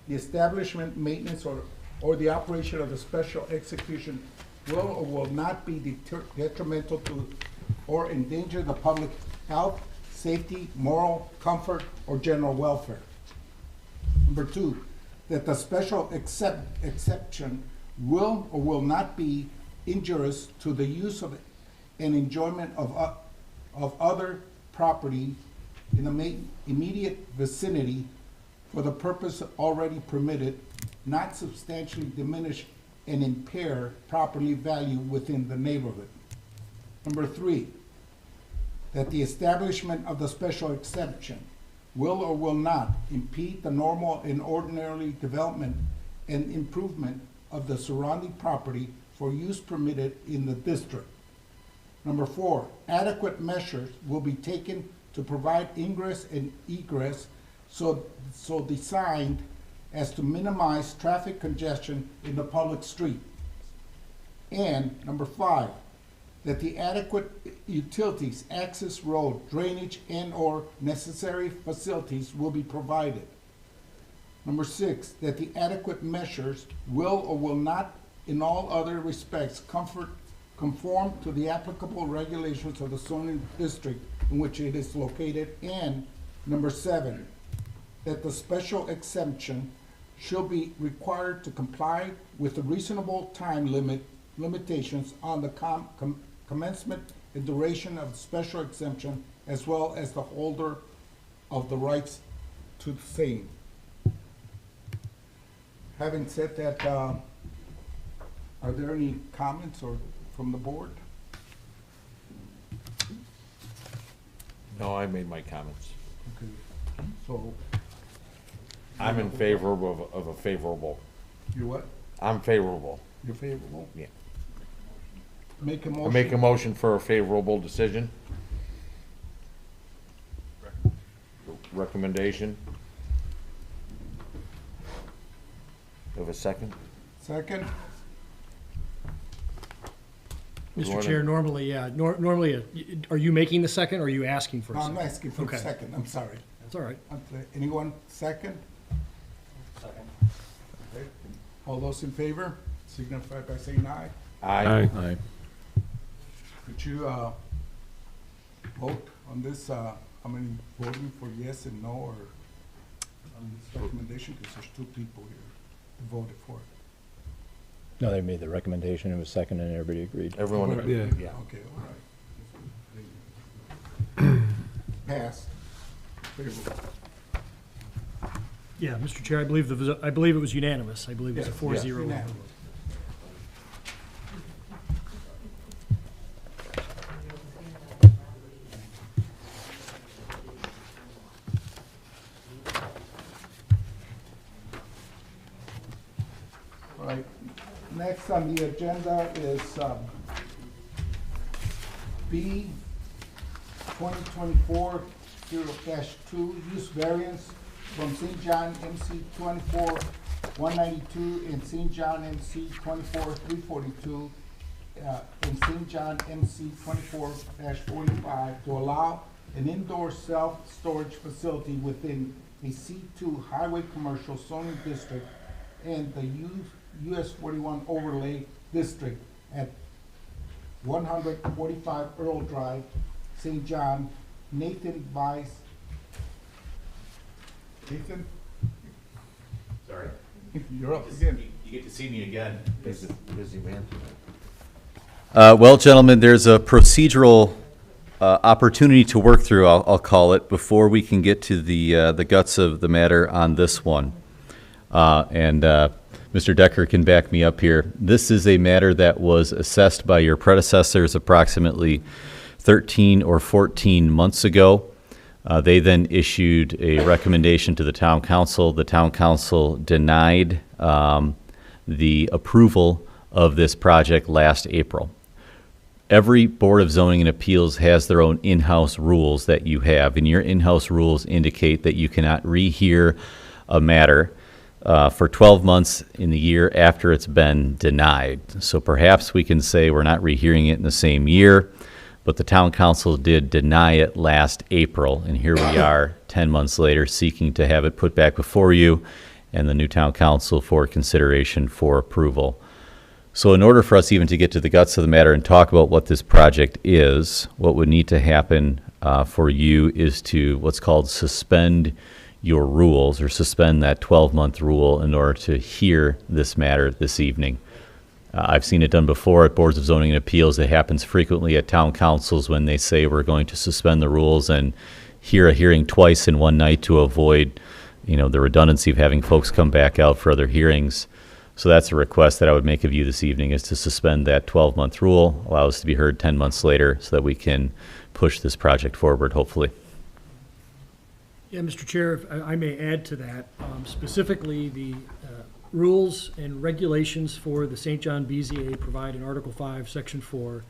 A: the establishment, maintenance, or the operation of the special execution will or will not be detrimental to or endanger the public health, safety, moral comfort, or general welfare. Number 2, that the special exception will or will not be injurious to the use of and enjoyment of other property in the immediate vicinity for the purpose already permitted, not substantially diminish and impair property value within the neighborhood. Number 3, that the establishment of the special exception will or will not impede the normal and ordinary development and improvement of the surrounding property for use permitted in the district. Number 4, adequate measures will be taken to provide ingress and egress so designed as to minimize traffic congestion in the public street. And number 5, that the adequate utilities, access road, drainage, and/or necessary facilities will be provided. Number 6, that the adequate measures will or will not, in all other respects, conform to the applicable regulations of the zoning district in which it is located. And number 7, that the special exemption shall be required to comply with the reasonable time limitations on the commencement and duration of the special exemption, as well as the holder of the rights to the same. Having said that, are there any comments or from the board?
D: No, I made my comments.
A: Okay, so
D: I'm in favor of a favorable.
A: you what?
D: I'm favorable.
A: You're favorable?
D: Yeah.
A: Make a
D: I
A: motion.
D: make a motion for a favorable decision. Recommendation. Do you have a second?
A: Second?
B: Mr. Chair, normally, are you making the second, or are you asking for a
A: No,
B: second?
A: I'm asking for a
B: Okay.
A: second, I'm sorry.
B: That's all right.
A: Anyone second? Second. Okay. All those in favor, signify by saying aye.
C: Aye.
A: Could you, vote on this, how many voting for yes and no, or on this recommendation, because there's 2 people here who voted for it.
L: No, they made the recommendation, it was second, and everybody agreed.
D: Everyone agreed, yeah.
A: Okay, all right. Passed. Favorable.
B: Yeah, Mr. Chair, I believe it was unanimous. I believe it was a
A: Yes,
B: 4-0.
A: unanimous. All right, next on the agenda is B 2024-0-2, use variance from St. John MC 24-192 and St. John MC 24-342 and St. John MC 24-45 to allow an indoor self-storage facility within a C2 highway commercial zoning district and the US 41 overlay district at 145 Earl Drive, St. John, Nathan Vice. Nathan,
E: Sorry.
A: you're up again.
E: You get to see me again.
D: Busy man.
G: Well, gentlemen, there's a procedural opportunity to work through, I'll call it, before we can get to the guts of the matter on this one. And Mr. Decker can back me up here. This is a matter that was assessed by your predecessors approximately 13 or 14 months ago. They then issued a recommendation to the town council. The town council denied the approval of this project last April. Every Board of Zoning and Appeals has their own in-house rules that you have, and your in-house rules indicate that you cannot rehear a matter for 12 months in the year after it's been denied. So perhaps we can say we're not rehearing it in the same year, but the town council did deny it last April, and here we are 10 months later seeking to have it put back before you and the new town council for consideration for approval. So in order for us even to get to the guts of the matter and talk about what this project is, what would need to happen for you is to what's called suspend your rules, or suspend that 12-month rule in order to hear this matter this evening. I've seen it done before at boards of zoning and appeals. It happens frequently at town councils when they say we're going to suspend the rules and hear a hearing twice in one night to avoid, the redundancy of having folks come back out for other hearings. So that's a request that I would make of you this evening, is to suspend that 12-month rule, allow us to be heard 10 months later so that we can push this project forward, hopefully.
B: Yeah, Mr. Chair, if I may add to that, specifically the rules and regulations for the St. John BZA provide in Article 5, Section 4,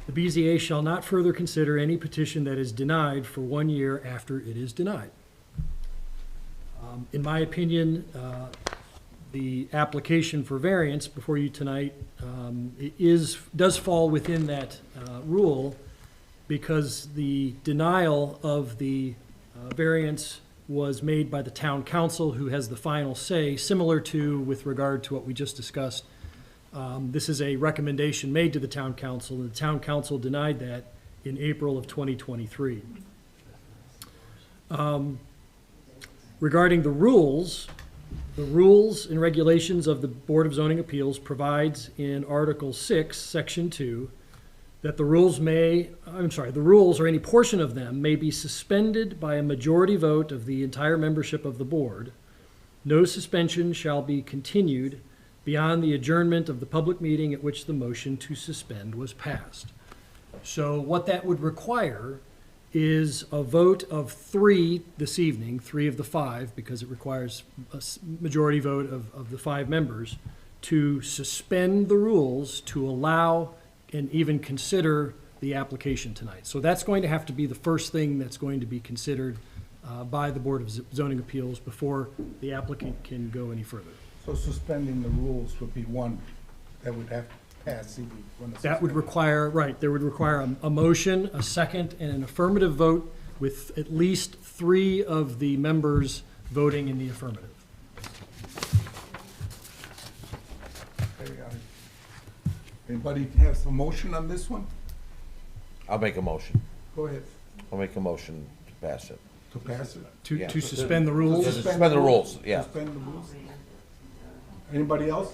B: the BZA shall not further consider any petition that is denied for 1 year after it is denied. In my opinion, the application for variance before you tonight does fall within that rule, because the denial of the variance was made by the town council, who has the final say, similar to with regard to what we just discussed. This is a recommendation made to the town council, and the town council denied that in April of 2023. Regarding the rules and regulations of the Board of Zoning Appeals provides in Article 6, Section 2, that the rules or any portion of them may be suspended by a majority vote of the entire membership of the board. No suspension shall be continued beyond the adjournment of the public meeting at which the motion to suspend was passed. So what that would require is a vote of 3 this evening, 3 of the 5, because it requires a majority vote of the 5 members, to suspend the rules to allow and even consider the application tonight. So that's going to have to be the first thing that's going to be considered by the Board of Zoning Appeals before the applicant can go any further.
A: So suspending the rules would be one that would have to pass.
B: That would require, right, there would require a motion, a second, and an affirmative vote with at least 3 of the members voting in the affirmative.
A: Anybody has a motion on this one?
D: I'll make a motion.
A: Go ahead.
D: I'll make a motion to pass it.
A: To pass it?
D: Yeah.
B: To suspend the rules?
D: Suspend the rules, yeah.
A: Suspend the rules. Anybody else?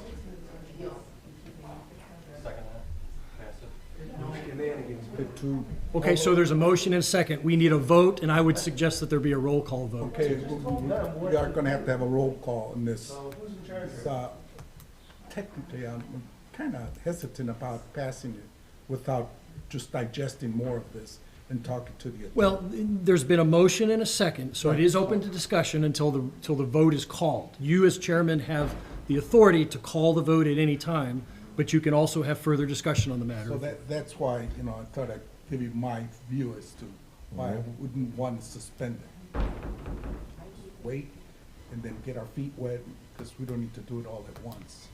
B: Okay, so there's a motion and a second. We need a vote, and I would suggest that there be a roll call vote.
A: Okay, we are gonna have to have a roll call on this. Technically, I'm kind of hesitant about passing it without just digesting more of this and talking to the attorney.
B: Well, there's been a motion and a second, so it is open to discussion until the vote is called. You, as chairman, have the authority to call the vote at any time, but you can also have further discussion on the matter.
A: So that's why, I thought I'd give you my view as to why I wouldn't want to suspend it. Wait, and then get our feet wet, because we don't need to do it all at once.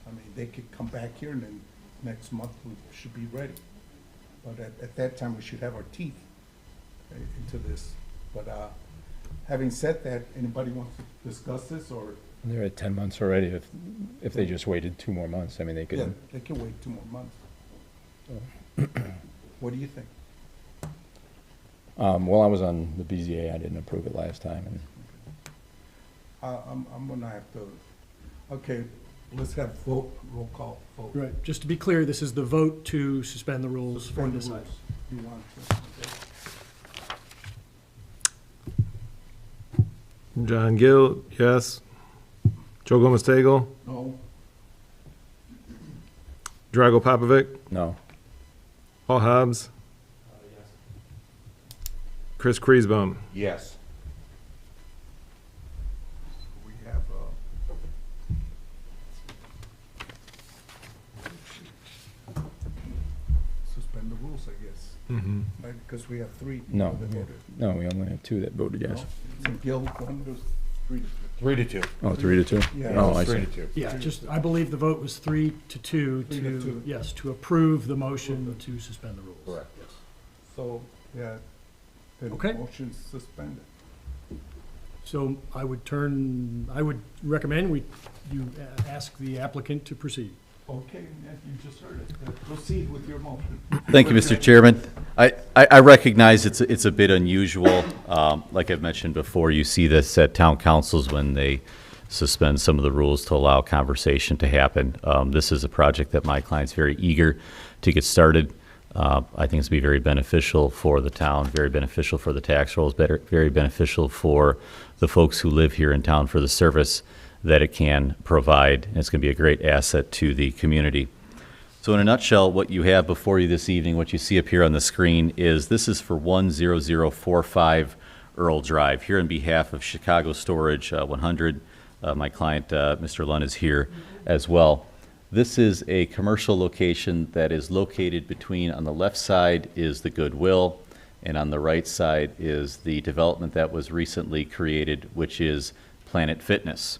A: I mean, they could come back here, and then next month we should be ready. But at that time, we should have our teeth into this. But having said that, anybody wants to discuss this, or?
L: They're at 10 months already. If they just waited 2 more months, I mean, they
A: Yeah,
L: could.
A: they can wait 2 more months. What do you think?
L: Well, I was on the BZA, I didn't approve it last time, and
A: I'm gonna have to, okay, let's have vote, roll call, vote.
B: Right, just to be clear, this is the vote to suspend the rules for
A: Suspend the
B: this item.
A: rules. You want to, okay.
C: John Gill, yes. Joe Gomez Tagle,
A: No,
C: Drago Popovic,
L: no.
C: Paul Hobbs. Chris Kreisbaum.
D: Yes.
A: we have, suspend the rules, I guess,
C: Mm-hmm.
A: right, because we have three people
L: No,
A: that
L: we-
A: voted.
L: no, we only have 2 that voted yes.
A: No? Gil, one, there's 3 to 2.
D: 3 to 2.
L: Oh, 3 to 2?
A: Yeah.
L: Oh, I
D: 3
L: see.
D: to 2.
B: Yeah, just, I believe the vote was 3 to 2
A: 3 to 2.
B: yes, to approve the motion to suspend the rules.
D: Correct.
B: Yes.
A: So, yeah, the
B: Okay.
A: motion's suspended.
B: So I would recommend you ask the applicant to proceed.
A: Okay, you just heard it. Proceed with your motion.
G: Thank you, Mr. Chairman. I recognize it's a bit unusual. Like I've mentioned before, you see this at town councils when they suspend some of the rules to allow conversation to happen. This is a project that my client's very eager to get started. I think it's going to be very beneficial for the town, very beneficial for the tax rolls, very beneficial for the folks who live here in town for the service that it can provide. And it's going to be a great asset to the community. So in a nutshell, what you have before you this evening, what you see up here on the screen is this is for 10045 Earl Drive. Here on behalf of Chicago Storage 100, my client, Mr. Lunn, is here as well. This is a commercial location that is located between, on the left side is the Goodwill, and on the right side is the development that was recently created, which is Planet Fitness.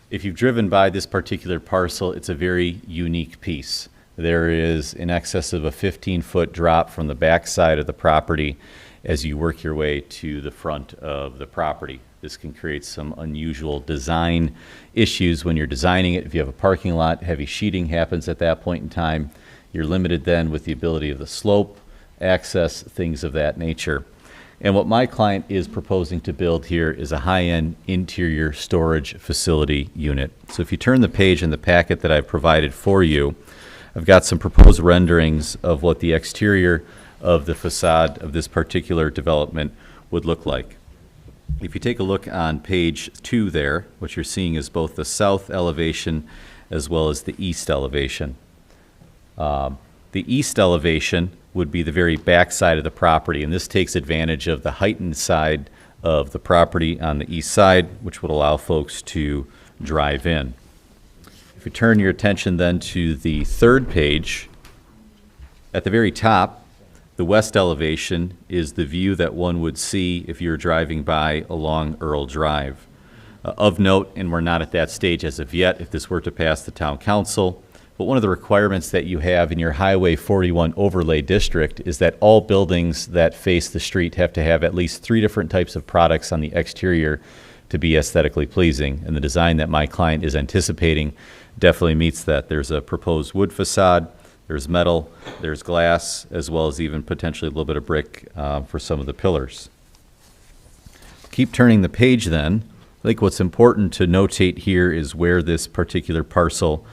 G: If you've driven by this particular parcel, it's a very unique piece. There is in excess of a 15-foot drop from the back side of the property as you work your way to the front of the property. This can create some unusual design issues when you're designing it. If you have a parking lot, heavy sheeting happens at that point in time. You're limited then with the ability of the slope, access, things of that nature. And what my client is proposing to build here is a high-end interior storage facility unit. So if you turn the page in the packet that I've provided for you, I've got some proposed renderings of what the exterior of the facade of this particular development would look like. If you take a look on page 2 there, what you're seeing is both the south elevation as well as the east elevation. The east elevation would be the very back side of the property, and this takes advantage of the heightened side of the property on the east side, which would allow folks to drive in. If you turn your attention then to the third page, at the very top, the west elevation is the view that one would see if you're driving by along Earl Drive. Of note, and we're not at that stage as of yet, if this were to pass the town council, but one of the requirements that you have in your Highway 41 overlay district is that all buildings that face the street have to have at least 3 different types of products on the exterior to be aesthetically pleasing. And the design that my client is anticipating definitely meets that. There's a proposed wood facade, there's metal, there's glass, as well as even potentially a little bit of brick for some of the pillars. Keep turning the page then. I think what's important to notate here is where this particular parcel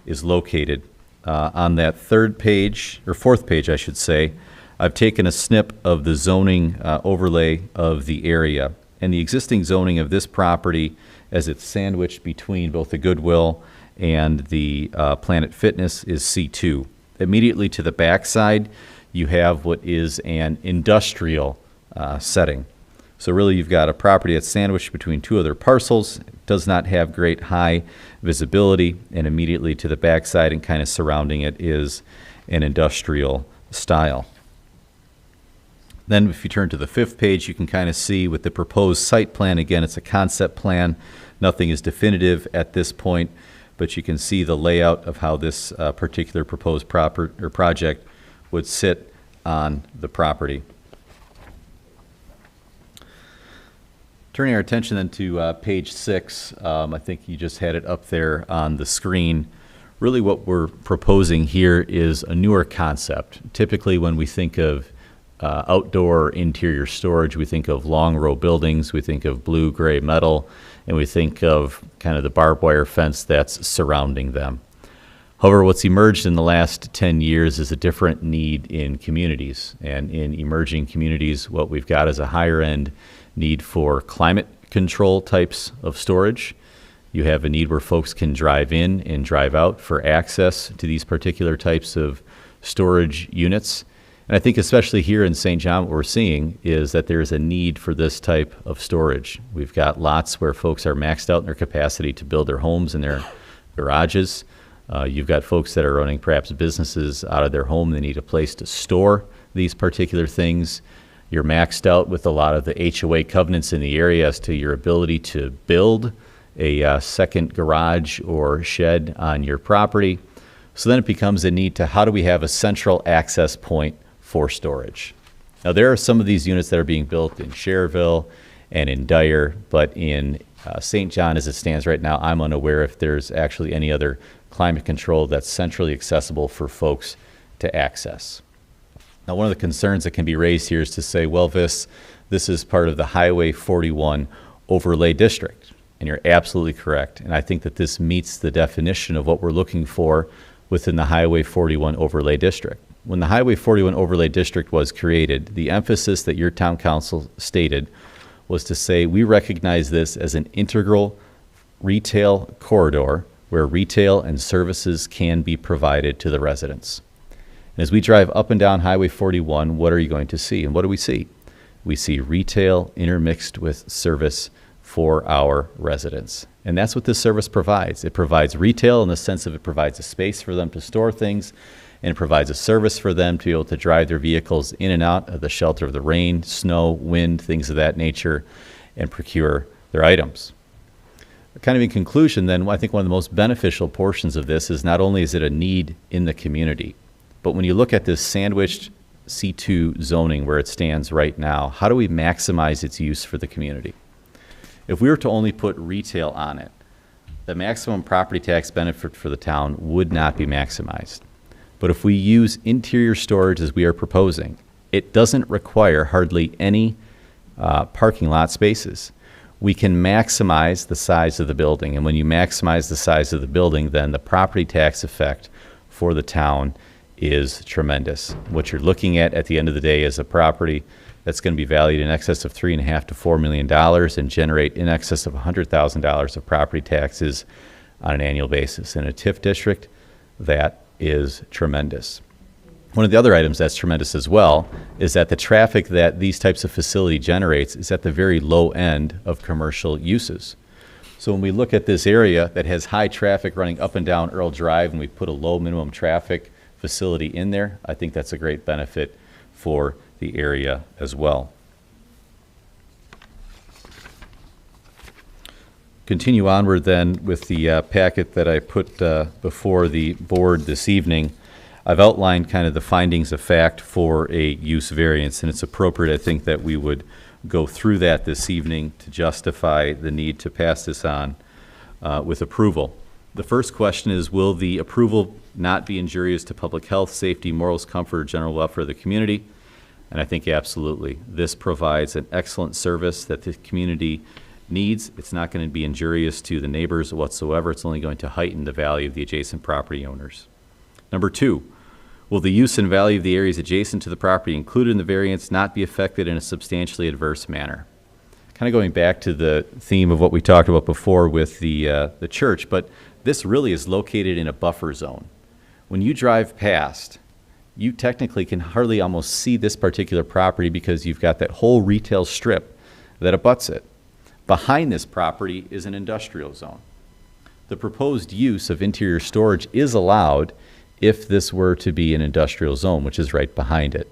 G: is located. On that third page, or fourth page, I should say, I've taken a snip of the zoning overlay of the area. And the existing zoning of this property, as it's sandwiched between both the Goodwill and the Planet Fitness, is C2. Immediately to the backside, you have what is an industrial setting. So really, you've got a property that's sandwiched between 2 other parcels, does not have great high visibility, and immediately to the backside and kind of surrounding it is an industrial style. Then if you turn to the 5th page, you can kind of see with the proposed site plan, again, it's a concept plan. Nothing is definitive at this point, but you can see the layout of how this particular proposed project would sit on the property. Turning our attention then to page 6, I think you just had it up there on the screen. Really what we're proposing here is a newer concept. Typically when we think of outdoor interior storage, we think of long row buildings, we think of blue, gray, metal, and we think of kind of the barbed wire fence that's surrounding them. However, what's emerged in the last 10 years is a different need in communities. And in emerging communities, what we've got is a higher end need for climate control types of storage. You have a need where folks can drive in and drive out for access to these particular types of storage units. And I think especially here in St. John, what we're seeing is that there's a need for this type of storage. We've got lots where folks are maxed out in their capacity to build their homes and their garages. You've got folks that are running perhaps businesses out of their home. They need a place to store these particular things. You're maxed out with a lot of the HOA covenants in the area as to your ability to build a second garage or shed on your property. So then it becomes a need to how do we have a central access point for storage. Now there are some of these units that are being built in Cherville and in Dyer, but in St. John as it stands right now, I'm unaware if there's actually any other climate control that's centrally accessible for folks to access. Now one of the concerns that can be raised here is to say, well, this is part of the Highway 41 overlay district. And you're absolutely correct. And I think that this meets the definition of what we're looking for within the Highway 41 overlay district. When the Highway 41 overlay district was created, the emphasis that your town council stated was to say we recognize this as an integral retail corridor where retail and services can be provided to the residents. And as we drive up and down Highway 41, what are you going to see? And what do we see? We see retail intermixed with service for our residents. And that's what this service provides. It provides retail in the sense of it provides a space for them to store things, and it provides a service for them to be able to drive their vehicles in and out of the shelter of the rain, snow, wind, things of that nature, and procure their items. Kind of in conclusion, then, I think one of the most beneficial portions of this is not only is it a need in the community, but when you look at this sandwiched C2 zoning where it stands right now, how do we maximize its use for the community? If we were to only put retail on it, the maximum property tax benefit for the town would not be maximized. But if we use interior storage as we are proposing, it doesn't require hardly any parking lot spaces. We can maximize the size of the building. And when you maximize the size of the building, then the property tax effect for the town is tremendous. What you're looking at the end of the day is a property that's going to be valued in excess of $3.5 to $4 million and generate in excess of $100,000 of property taxes on an annual basis. In a TIF district, that is tremendous. One of the other items that's tremendous as well is that the traffic that these types of facility generates is at the very low end of commercial uses. So when we look at this area that has high traffic running up and down Earl Drive and we put a low minimum traffic facility in there, I think that's a great benefit for the area as well. Continue onward then with the packet that I put before the board this evening. I've outlined kind of the findings of fact for a use variance, and it's appropriate, I think, that we would go through that this evening to justify the need to pass this on with approval. The first question is, will the approval not be injurious to public health, safety, morals, comfort, or general welfare of the community? And I think absolutely. This provides an excellent service that the community needs. It's not going to be injurious to the neighbors whatsoever. It's only going to heighten the value of the adjacent property owners. Number two, will the use and value of the areas adjacent to the property included in the variance not be affected in a substantially adverse manner? Kind of going back to the theme of what we talked about before with the church, but this really is located in a buffer zone. When you drive past, you technically can hardly almost see this particular property because you've got that whole retail strip that abuts it. Behind this property is an industrial zone. The proposed use of interior storage is allowed if this were to be an industrial zone, which is right behind it.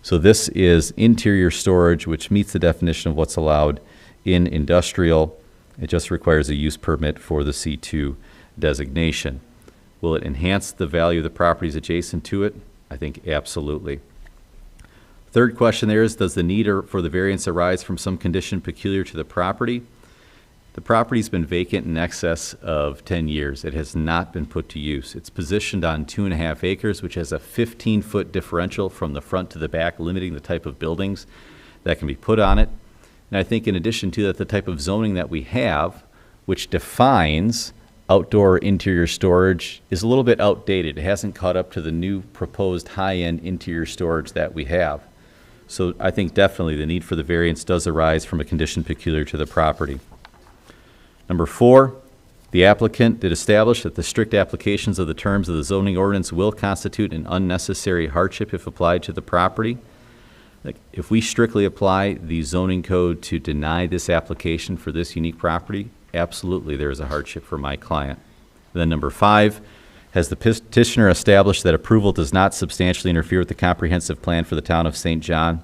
G: So this is interior storage, which meets the definition of what's allowed in industrial. It just requires a use permit for the C2 designation. Will it enhance the value of the properties adjacent to it? I think absolutely. Third question there is, does the need for the variance arise from some condition peculiar to the property? The property's been vacant in excess of 10 years. It has not been put to use. It's positioned on 2.5 acres, which has a 15-foot differential from the front to the back, limiting the type of buildings that can be put on it. And I think in addition to that, the type of zoning that we have, which defines outdoor interior storage, is a little bit outdated. It hasn't caught up to the new proposed high-end interior storage that we have. So I think definitely the need for the variance does arise from a condition peculiar to the property. Number 4, the applicant did establish that the strict applications of the terms of the zoning ordinance will constitute an unnecessary hardship if applied to the property. Like, if we strictly apply the zoning code to deny this application for this unique property, absolutely there is a hardship for my client. Then number 5, has the petitioner established that approval does not substantially interfere with the comprehensive plan for the town of St. John?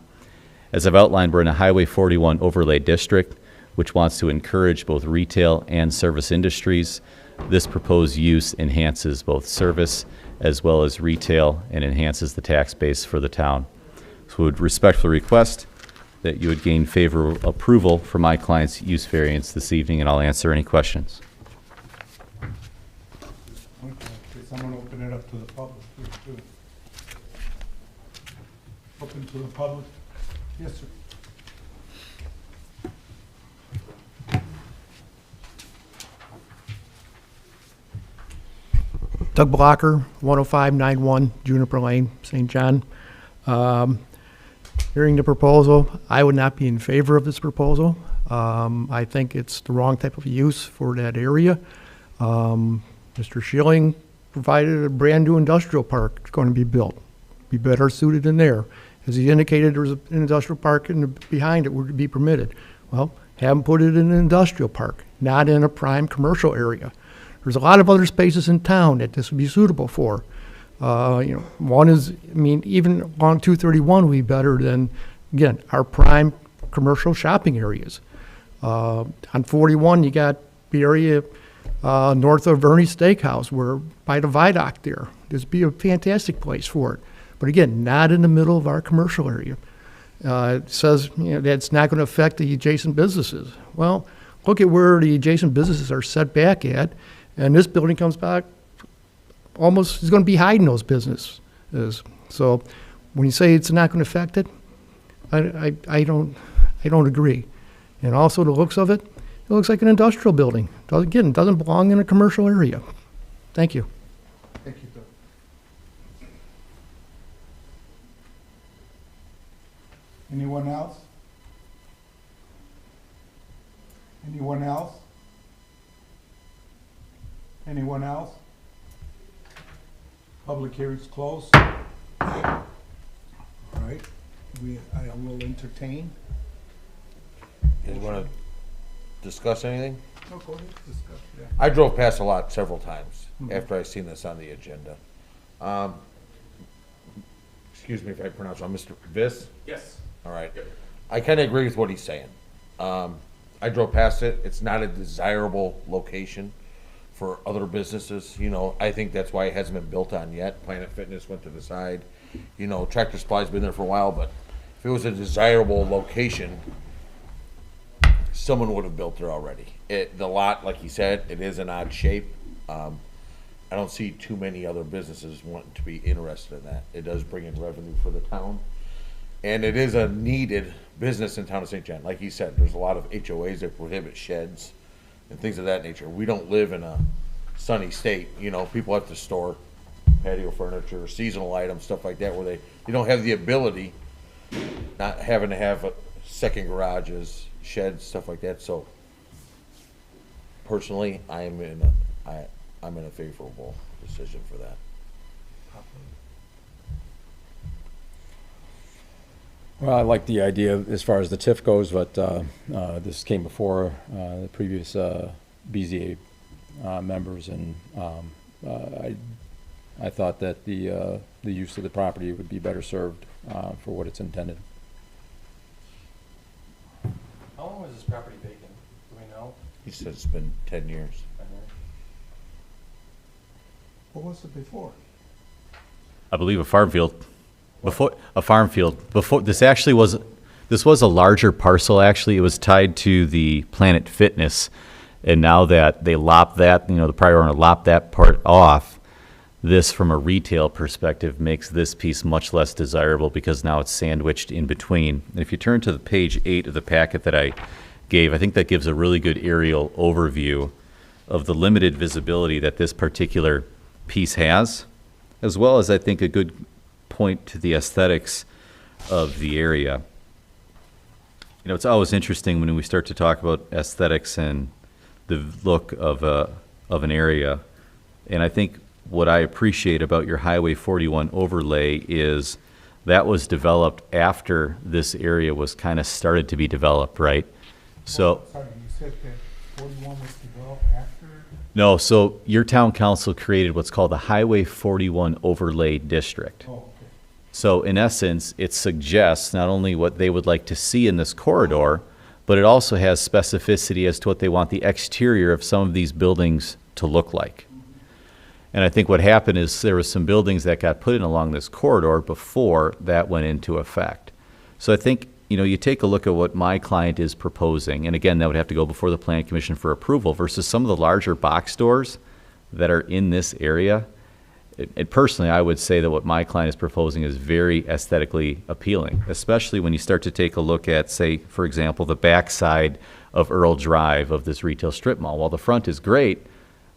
G: As I've outlined, we're in a Highway 41 overlay district, which wants to encourage both retail and service industries. This proposed use enhances both service as well as retail and enhances the tax base for the town. So we would respectfully request that you would gain favorable approval for my client's use variance this evening, and I'll answer any questions.
A: Okay, I'm gonna open it up to the public here too. Open to the public? Yes, sir.
H: Doug Blocker, 10591 Juniper Lane, St. John. Hearing the proposal, I would not be in favor of this proposal. I think it's the wrong type of use for that area. Mr. Schilling provided a brand-new industrial park that's going to be built. Be better suited in there. As he indicated, there's an industrial park behind it would be permitted. Well, have them put it in an industrial park, not in a prime commercial area. There's a lot of other spaces in town that this would be suitable for. One is, even along 231 would be better than, again, our prime commercial shopping areas. On 41, you got the area north of Verney's Steakhouse, where by the viaduct there. This would be a fantastic place for it. But again, not in the middle of our commercial area. It says that's not going to affect the adjacent businesses. Well, look at where the adjacent businesses are set back at, and this building comes back almost, is going to be hiding those businesses. So when you say it's not going to affect it, I don't agree. And also the looks of it, it looks like an industrial building. Again, it doesn't belong in a commercial area. Thank you.
A: Thank you, Doug. Anyone else? Anyone else? Anyone else? Public hearing's closed. All right, I will entertain.
D: You want to discuss anything?
A: No, go ahead, discuss, yeah.
D: I drove past a lot several times after I seen this on the agenda. Excuse me if I pronounce wrong, Mr. Viss?
E: Yes.
D: All right. I kind of agree with what he's saying. I drove past it. It's not a desirable location for other businesses. I think that's why it hasn't been built on yet. Planet Fitness went to the side. Tractor Supply's been there for a while, but if it was a desirable location, someone would have built there already. The lot, like he said, it is an odd shape. I don't see too many other businesses wanting to be interested in that. It does bring in revenue for the town. And it is a needed business in town of St. John. Like he said, there's a lot of HOAs that prohibit sheds and things of that nature. We don't live in a sunny state. People have to store patio furniture, seasonal items, stuff like that, where they don't have the ability, not having to have second garages, sheds, stuff like that. So personally, I'm in a favorable decision for that.
L: Well, I like the idea as far as the TIF goes, but this came before the previous BZA members, and I thought that the use of the property would be better served for what it's intended.
M: How long was this property vacant? Do we know?
D: He said it's been 10 years.
A: What was it before?
G: I believe a farm field. Before this was a larger parcel. Actually, it was tied to the Planet Fitness, And now that they lop that, the prior owner lopped that part off, this from a retail perspective makes this piece much less desirable because now it's sandwiched in between. And if you turn to the page 8 of the packet that I gave, I think that gives a really good aerial overview of the limited visibility that this particular piece has, as well as I think a good point to the aesthetics of the area. It's always interesting when we start to talk about aesthetics and the look of an area. And I think what I appreciate about your Highway 41 overlay is that was developed after this area was kind of started to be developed, right? So,
A: Sorry, you said that 41 was developed after?
G: no, so your town council created what's called the Highway 41 Overlay District.
A: Oh, okay.
G: So in essence, it suggests not only what they would like to see in this corridor, but it also has specificity as to what they want the exterior of some of these buildings to look like. And I think what happened is there was some buildings that got put in along this corridor before that went into effect. So I think, you take a look at what my client is proposing, and again, that would have to go before the Planning Commission for approval versus some of the larger box stores that are in this area. Personally, I would say that what my client is proposing is very aesthetically appealing, especially when you start to take a look at, say, for example, the backside of Earl Drive of this retail strip mall. While the front is great,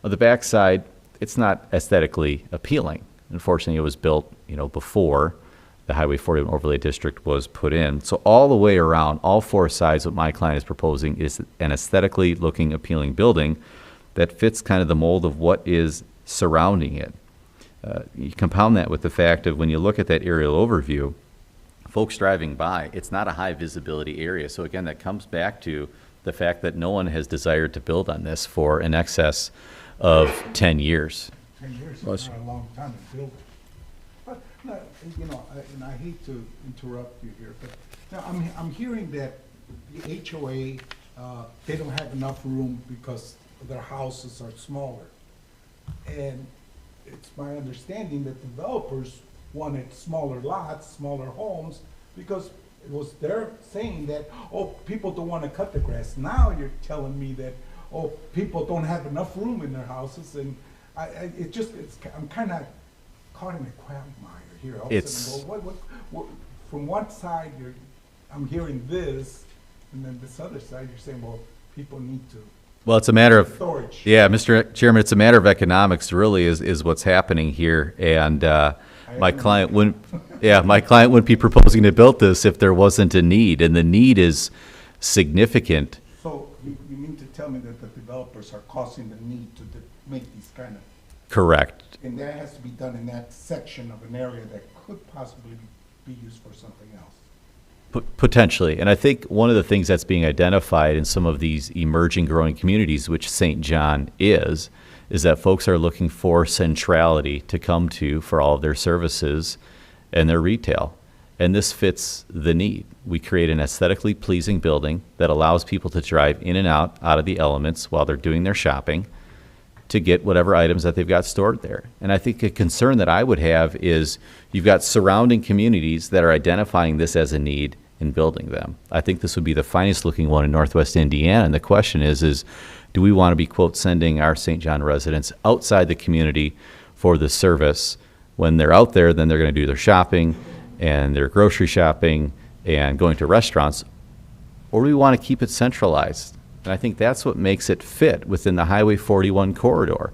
G: on the backside, it's not aesthetically appealing. Unfortunately, it was built, before the Highway 41 Overlay District was put in. So all the way around, all four sides, what my client is proposing is an aesthetically looking, appealing building that fits kind of the mold of what is surrounding it. You compound that with the fact of when you look at that aerial overview, folks driving by, it's not a high visibility area. So again, that comes back to the fact that no one has desired to build on this for in excess of 10 years.
A: 10 years is not a long time to build it. But, and I hate to interrupt you here, but now I'm hearing that the HOA, they don't have enough room because their houses are smaller. And it's my understanding that developers wanted smaller lots, smaller homes, because it was their saying that, people don't want to cut the grass. Now you're telling me that, people don't have enough room in their houses, and I'm kind of caught in a quagmire here. All of a sudden, what, from one side, I'm hearing this, and then this other side, you're saying, people need to.
G: Well, it's a matter of,
A: storage.
G: yeah, Mr. Chairman, it's a matter of economics really is what's happening here. And my client wouldn't be proposing to build this if there wasn't a need, and the need is significant.
A: So you mean to tell me that the developers are causing the need to make these kind of.
G: Correct.
A: And that has to be done in that section of an area that could possibly be used for something else.
G: Potentially. And I think one of the things that's being identified in some of these emerging growing communities, which St. John is that folks are looking for centrality to come to for all of their services and their retail. And this fits the need. We create an aesthetically pleasing building that allows people to drive in and out of the elements while they're doing their shopping to get whatever items that they've got stored there. And I think a concern that I would have is you've got surrounding communities that are identifying this as a need and building them. I think this would be the finest looking one in Northwest Indiana. And the question is do we want to be, quote, sending our St. John residents outside the community for the service? When they're out there, then they're going to do their shopping and their grocery shopping and going to restaurants. Or do we want to keep it centralized? And I think that's what makes it fit within the Highway 41 corridor.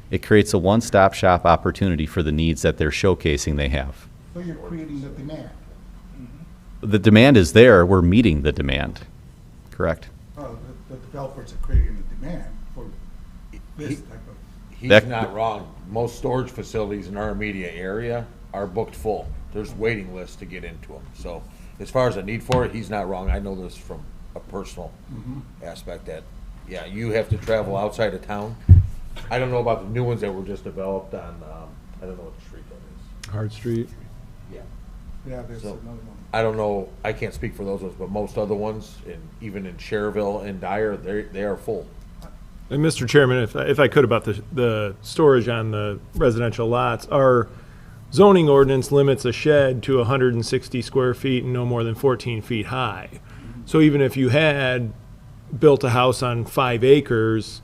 G: It creates a one-stop shop opportunity for the needs that they're showcasing they have.
A: So you're creating the demand.
G: The demand is there. We're meeting the demand. Correct.
A: The developers are creating the demand for this type of.
D: He's
G: That-
D: not wrong. Most storage facilities in our immediate area are booked full. There's waiting lists to get into them. So as far as a need for it, he's not wrong. I know this from a personal aspect that, yeah, you have to travel outside of town. I don't know about the new ones that were just developed on, I don't know what the street that is.
C: Hard Street.
D: Yeah.
A: Yeah, there's
D: So,
A: another one.
D: I don't know, I can't speak for those ones, but most other ones, even in Cherville and Dyer, they are full.
C: And Mr. Chairman, if I could, about the storage on the residential lots, our zoning ordinance limits a shed to 160 square feet and no more than 14 feet high. So even if you had built a house on 5 acres,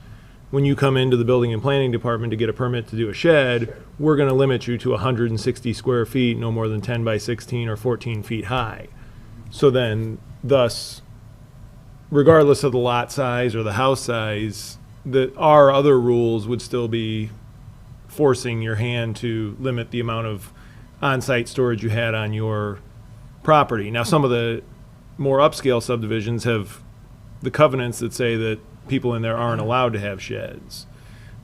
C: when you come into the building and planning department to get a permit to do a shed, we're gonna limit you to 160 square feet, no more than 10 by 16 or 14 feet high. So then, thus, regardless of the lot size or the house size, our other rules would still be forcing your hand to limit the amount of on-site storage you had on your property. Now, some of the more upscale subdivisions have the covenants that say that people in there aren't allowed to have sheds.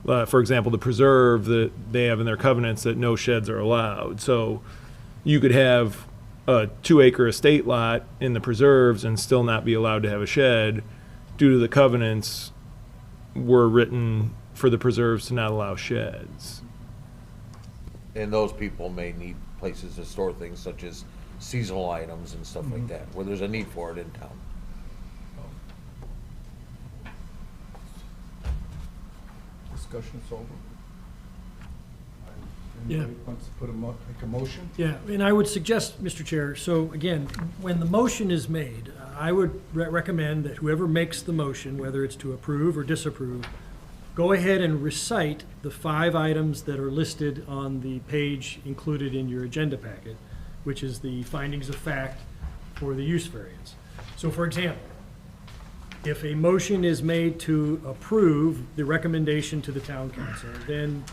C: For example, the preserve, that they have in their covenants that no sheds are allowed. So you could have a 2-acre estate lot in the preserves and still not be allowed to have a shed due to the covenants were written for the preserves to not allow sheds.
D: And those people may need places to store things such as seasonal items and stuff like that, where there's a need for it in town.
A: Discussion's over.
B: Yeah.
A: Anybody wants to make a motion?
B: Yeah, and I would suggest, Mr. Chair, so again, when the motion is made, I would recommend that whoever makes the motion, whether it's to approve or disapprove, go ahead and recite the 5 items that are listed on the page included in your agenda packet, which is the findings of fact for the use variance. So for example, if a motion is made to approve the recommendation to the town council, then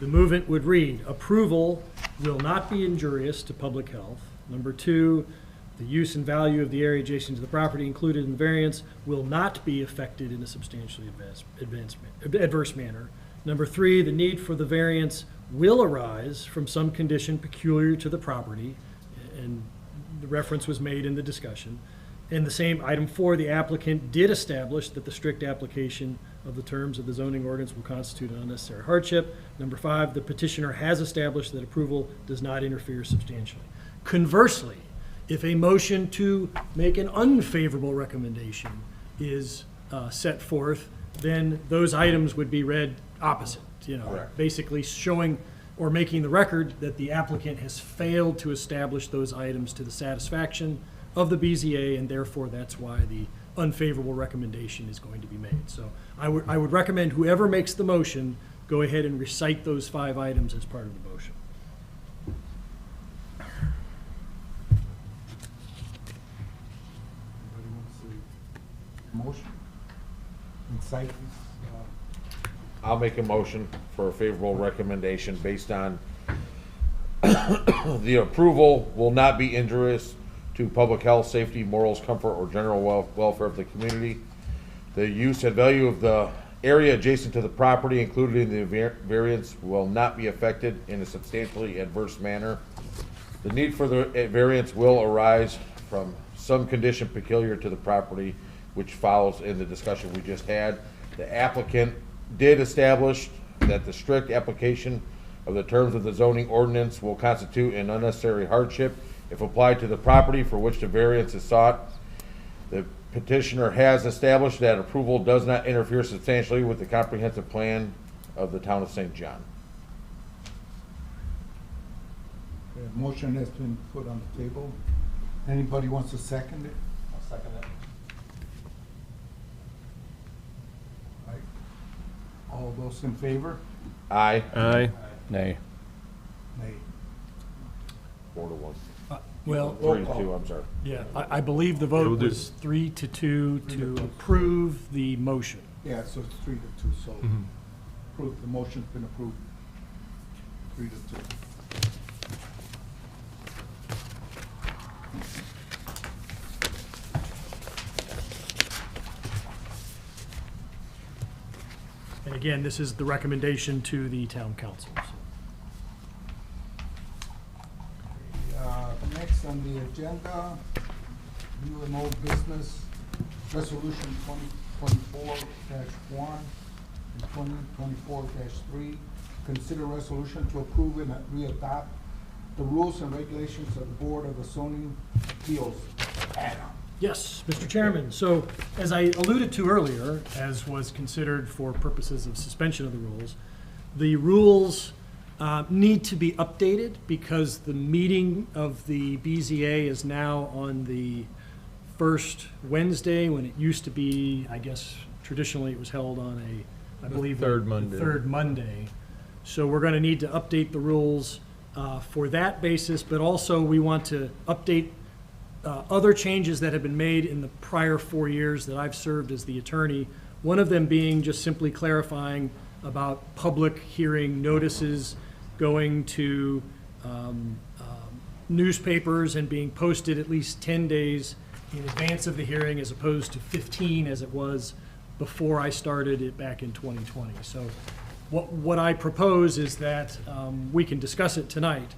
B: the movement would read, approval will not be injurious to public health. Number 2, the use and value of the area adjacent to the property included in the variance will not be affected in a substantially adverse manner. Number 3, the need for the variance will arise from some condition peculiar to the property, and the reference was made in the discussion. In the same item 4, the applicant did establish that the strict application of the terms of the zoning ordinance will constitute an unnecessary hardship. Number 5, the petitioner has established that approval does not interfere substantially. Conversely, if a motion to make an unfavorable recommendation is set forth, then those items would be read opposite,
D: Correct.
B: basically showing or making the record that the applicant has failed to establish those items to the satisfaction of the BZA, and therefore that's why the unfavorable recommendation is going to be made. So I would recommend whoever makes the motion go ahead and recite those 5 items as part of the motion.
A: Anybody wants to motion? Incite this,
D: I'll make a motion for a favorable recommendation based on the approval will not be injurious to public health, safety, morals, comfort, or general welfare of the community. The use and value of the area adjacent to the property included in the variance will not be affected in a substantially adverse manner. The need for the variance will arise from some condition peculiar to the property, which follows in the discussion we just had. The applicant did establish that the strict application of the terms of the zoning ordinance will constitute an unnecessary hardship if applied to the property for which the variance is sought. The petitioner has established that approval does not interfere substantially with the comprehensive plan of the town of St. John.
A: the motion has been put on the table. Anybody wants to second it?
M: I'll second it.
A: Right. All those in favor?
D: Aye.
C: Aye.
L: Nay.
A: Nay.
D: 4-1.
B: Well,
D: 3-2, I'm sorry.
B: yeah, I believe the vote was 3-2 to approve the motion.
A: Yeah, so it's 3-2, so approved, the motion's been approved. 3-2.
B: And again, this is the recommendation to the town council. so.
A: Next on the agenda, new and old business, resolution 2024-1 and 2024-3. Consider resolution to approve and readopt the rules and regulations of the Board of the Zoning Appeals. Adam.
B: Yes, Mr. Chairman. So as I alluded to earlier, as was considered for purposes of suspension of the rules need to be updated because the meeting of the BZA is now on the first Wednesday, when it used to be, I guess traditionally it was held on I believe.
C: third Monday.
B: Third Monday. So we're going to need to update the rules for that basis, but also we want to update other changes that have been made in the prior 4 years that I've served as the attorney. One of them being just simply clarifying about public hearing notices going to newspapers and being posted at least 10 days in advance of the hearing as opposed to 15 as it was before I started it back in 2020. So what I propose is that we can discuss it tonight,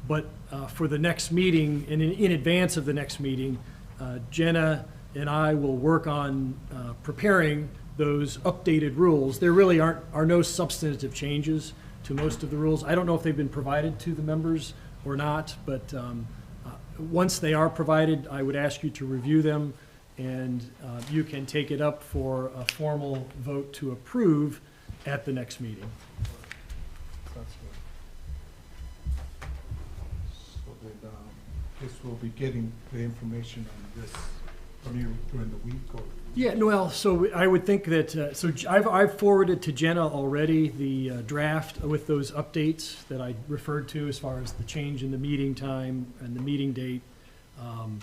B: but for the next meeting, and in advance of the next meeting, Jenna and I will work on preparing those updated rules. There really are no substantive changes to most of the rules. I don't know if they've been provided to the members or not, but once they are provided, I would ask you to review them, and you can take it up for a formal vote to approve at the next meeting.
A: That's good. So then, this will be getting the information on this from you during the week, or?
B: Yeah, well, so I would think that, I've forwarded to Jenna already the draft with those updates that I referred to as far as the change in the meeting time and the meeting date. And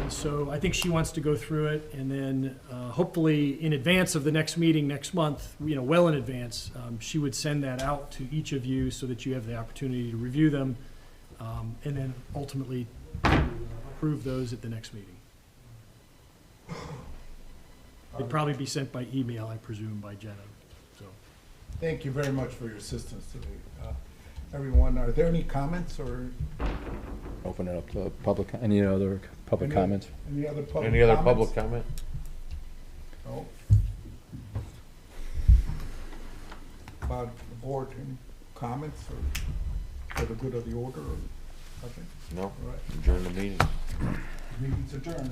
B: so I think she wants to go through it, and then hopefully in advance of the next meeting next month, well in advance, she would send that out to each of you so that you have the opportunity to review them, and then ultimately approve those at the next meeting. It'd probably be sent by email, I presume, by Jenna, so.
A: Thank you very much for your assistance today. Everyone, are there any comments or
L: Open it up to public, any other public comments?
A: any other public
D: Any other
A: comments?
D: public comment?
A: No? About the board, any comments or for the good of the order or nothing?
D: No?
A: All right,
D: Adjourn the meeting.
A: meeting's adjourned.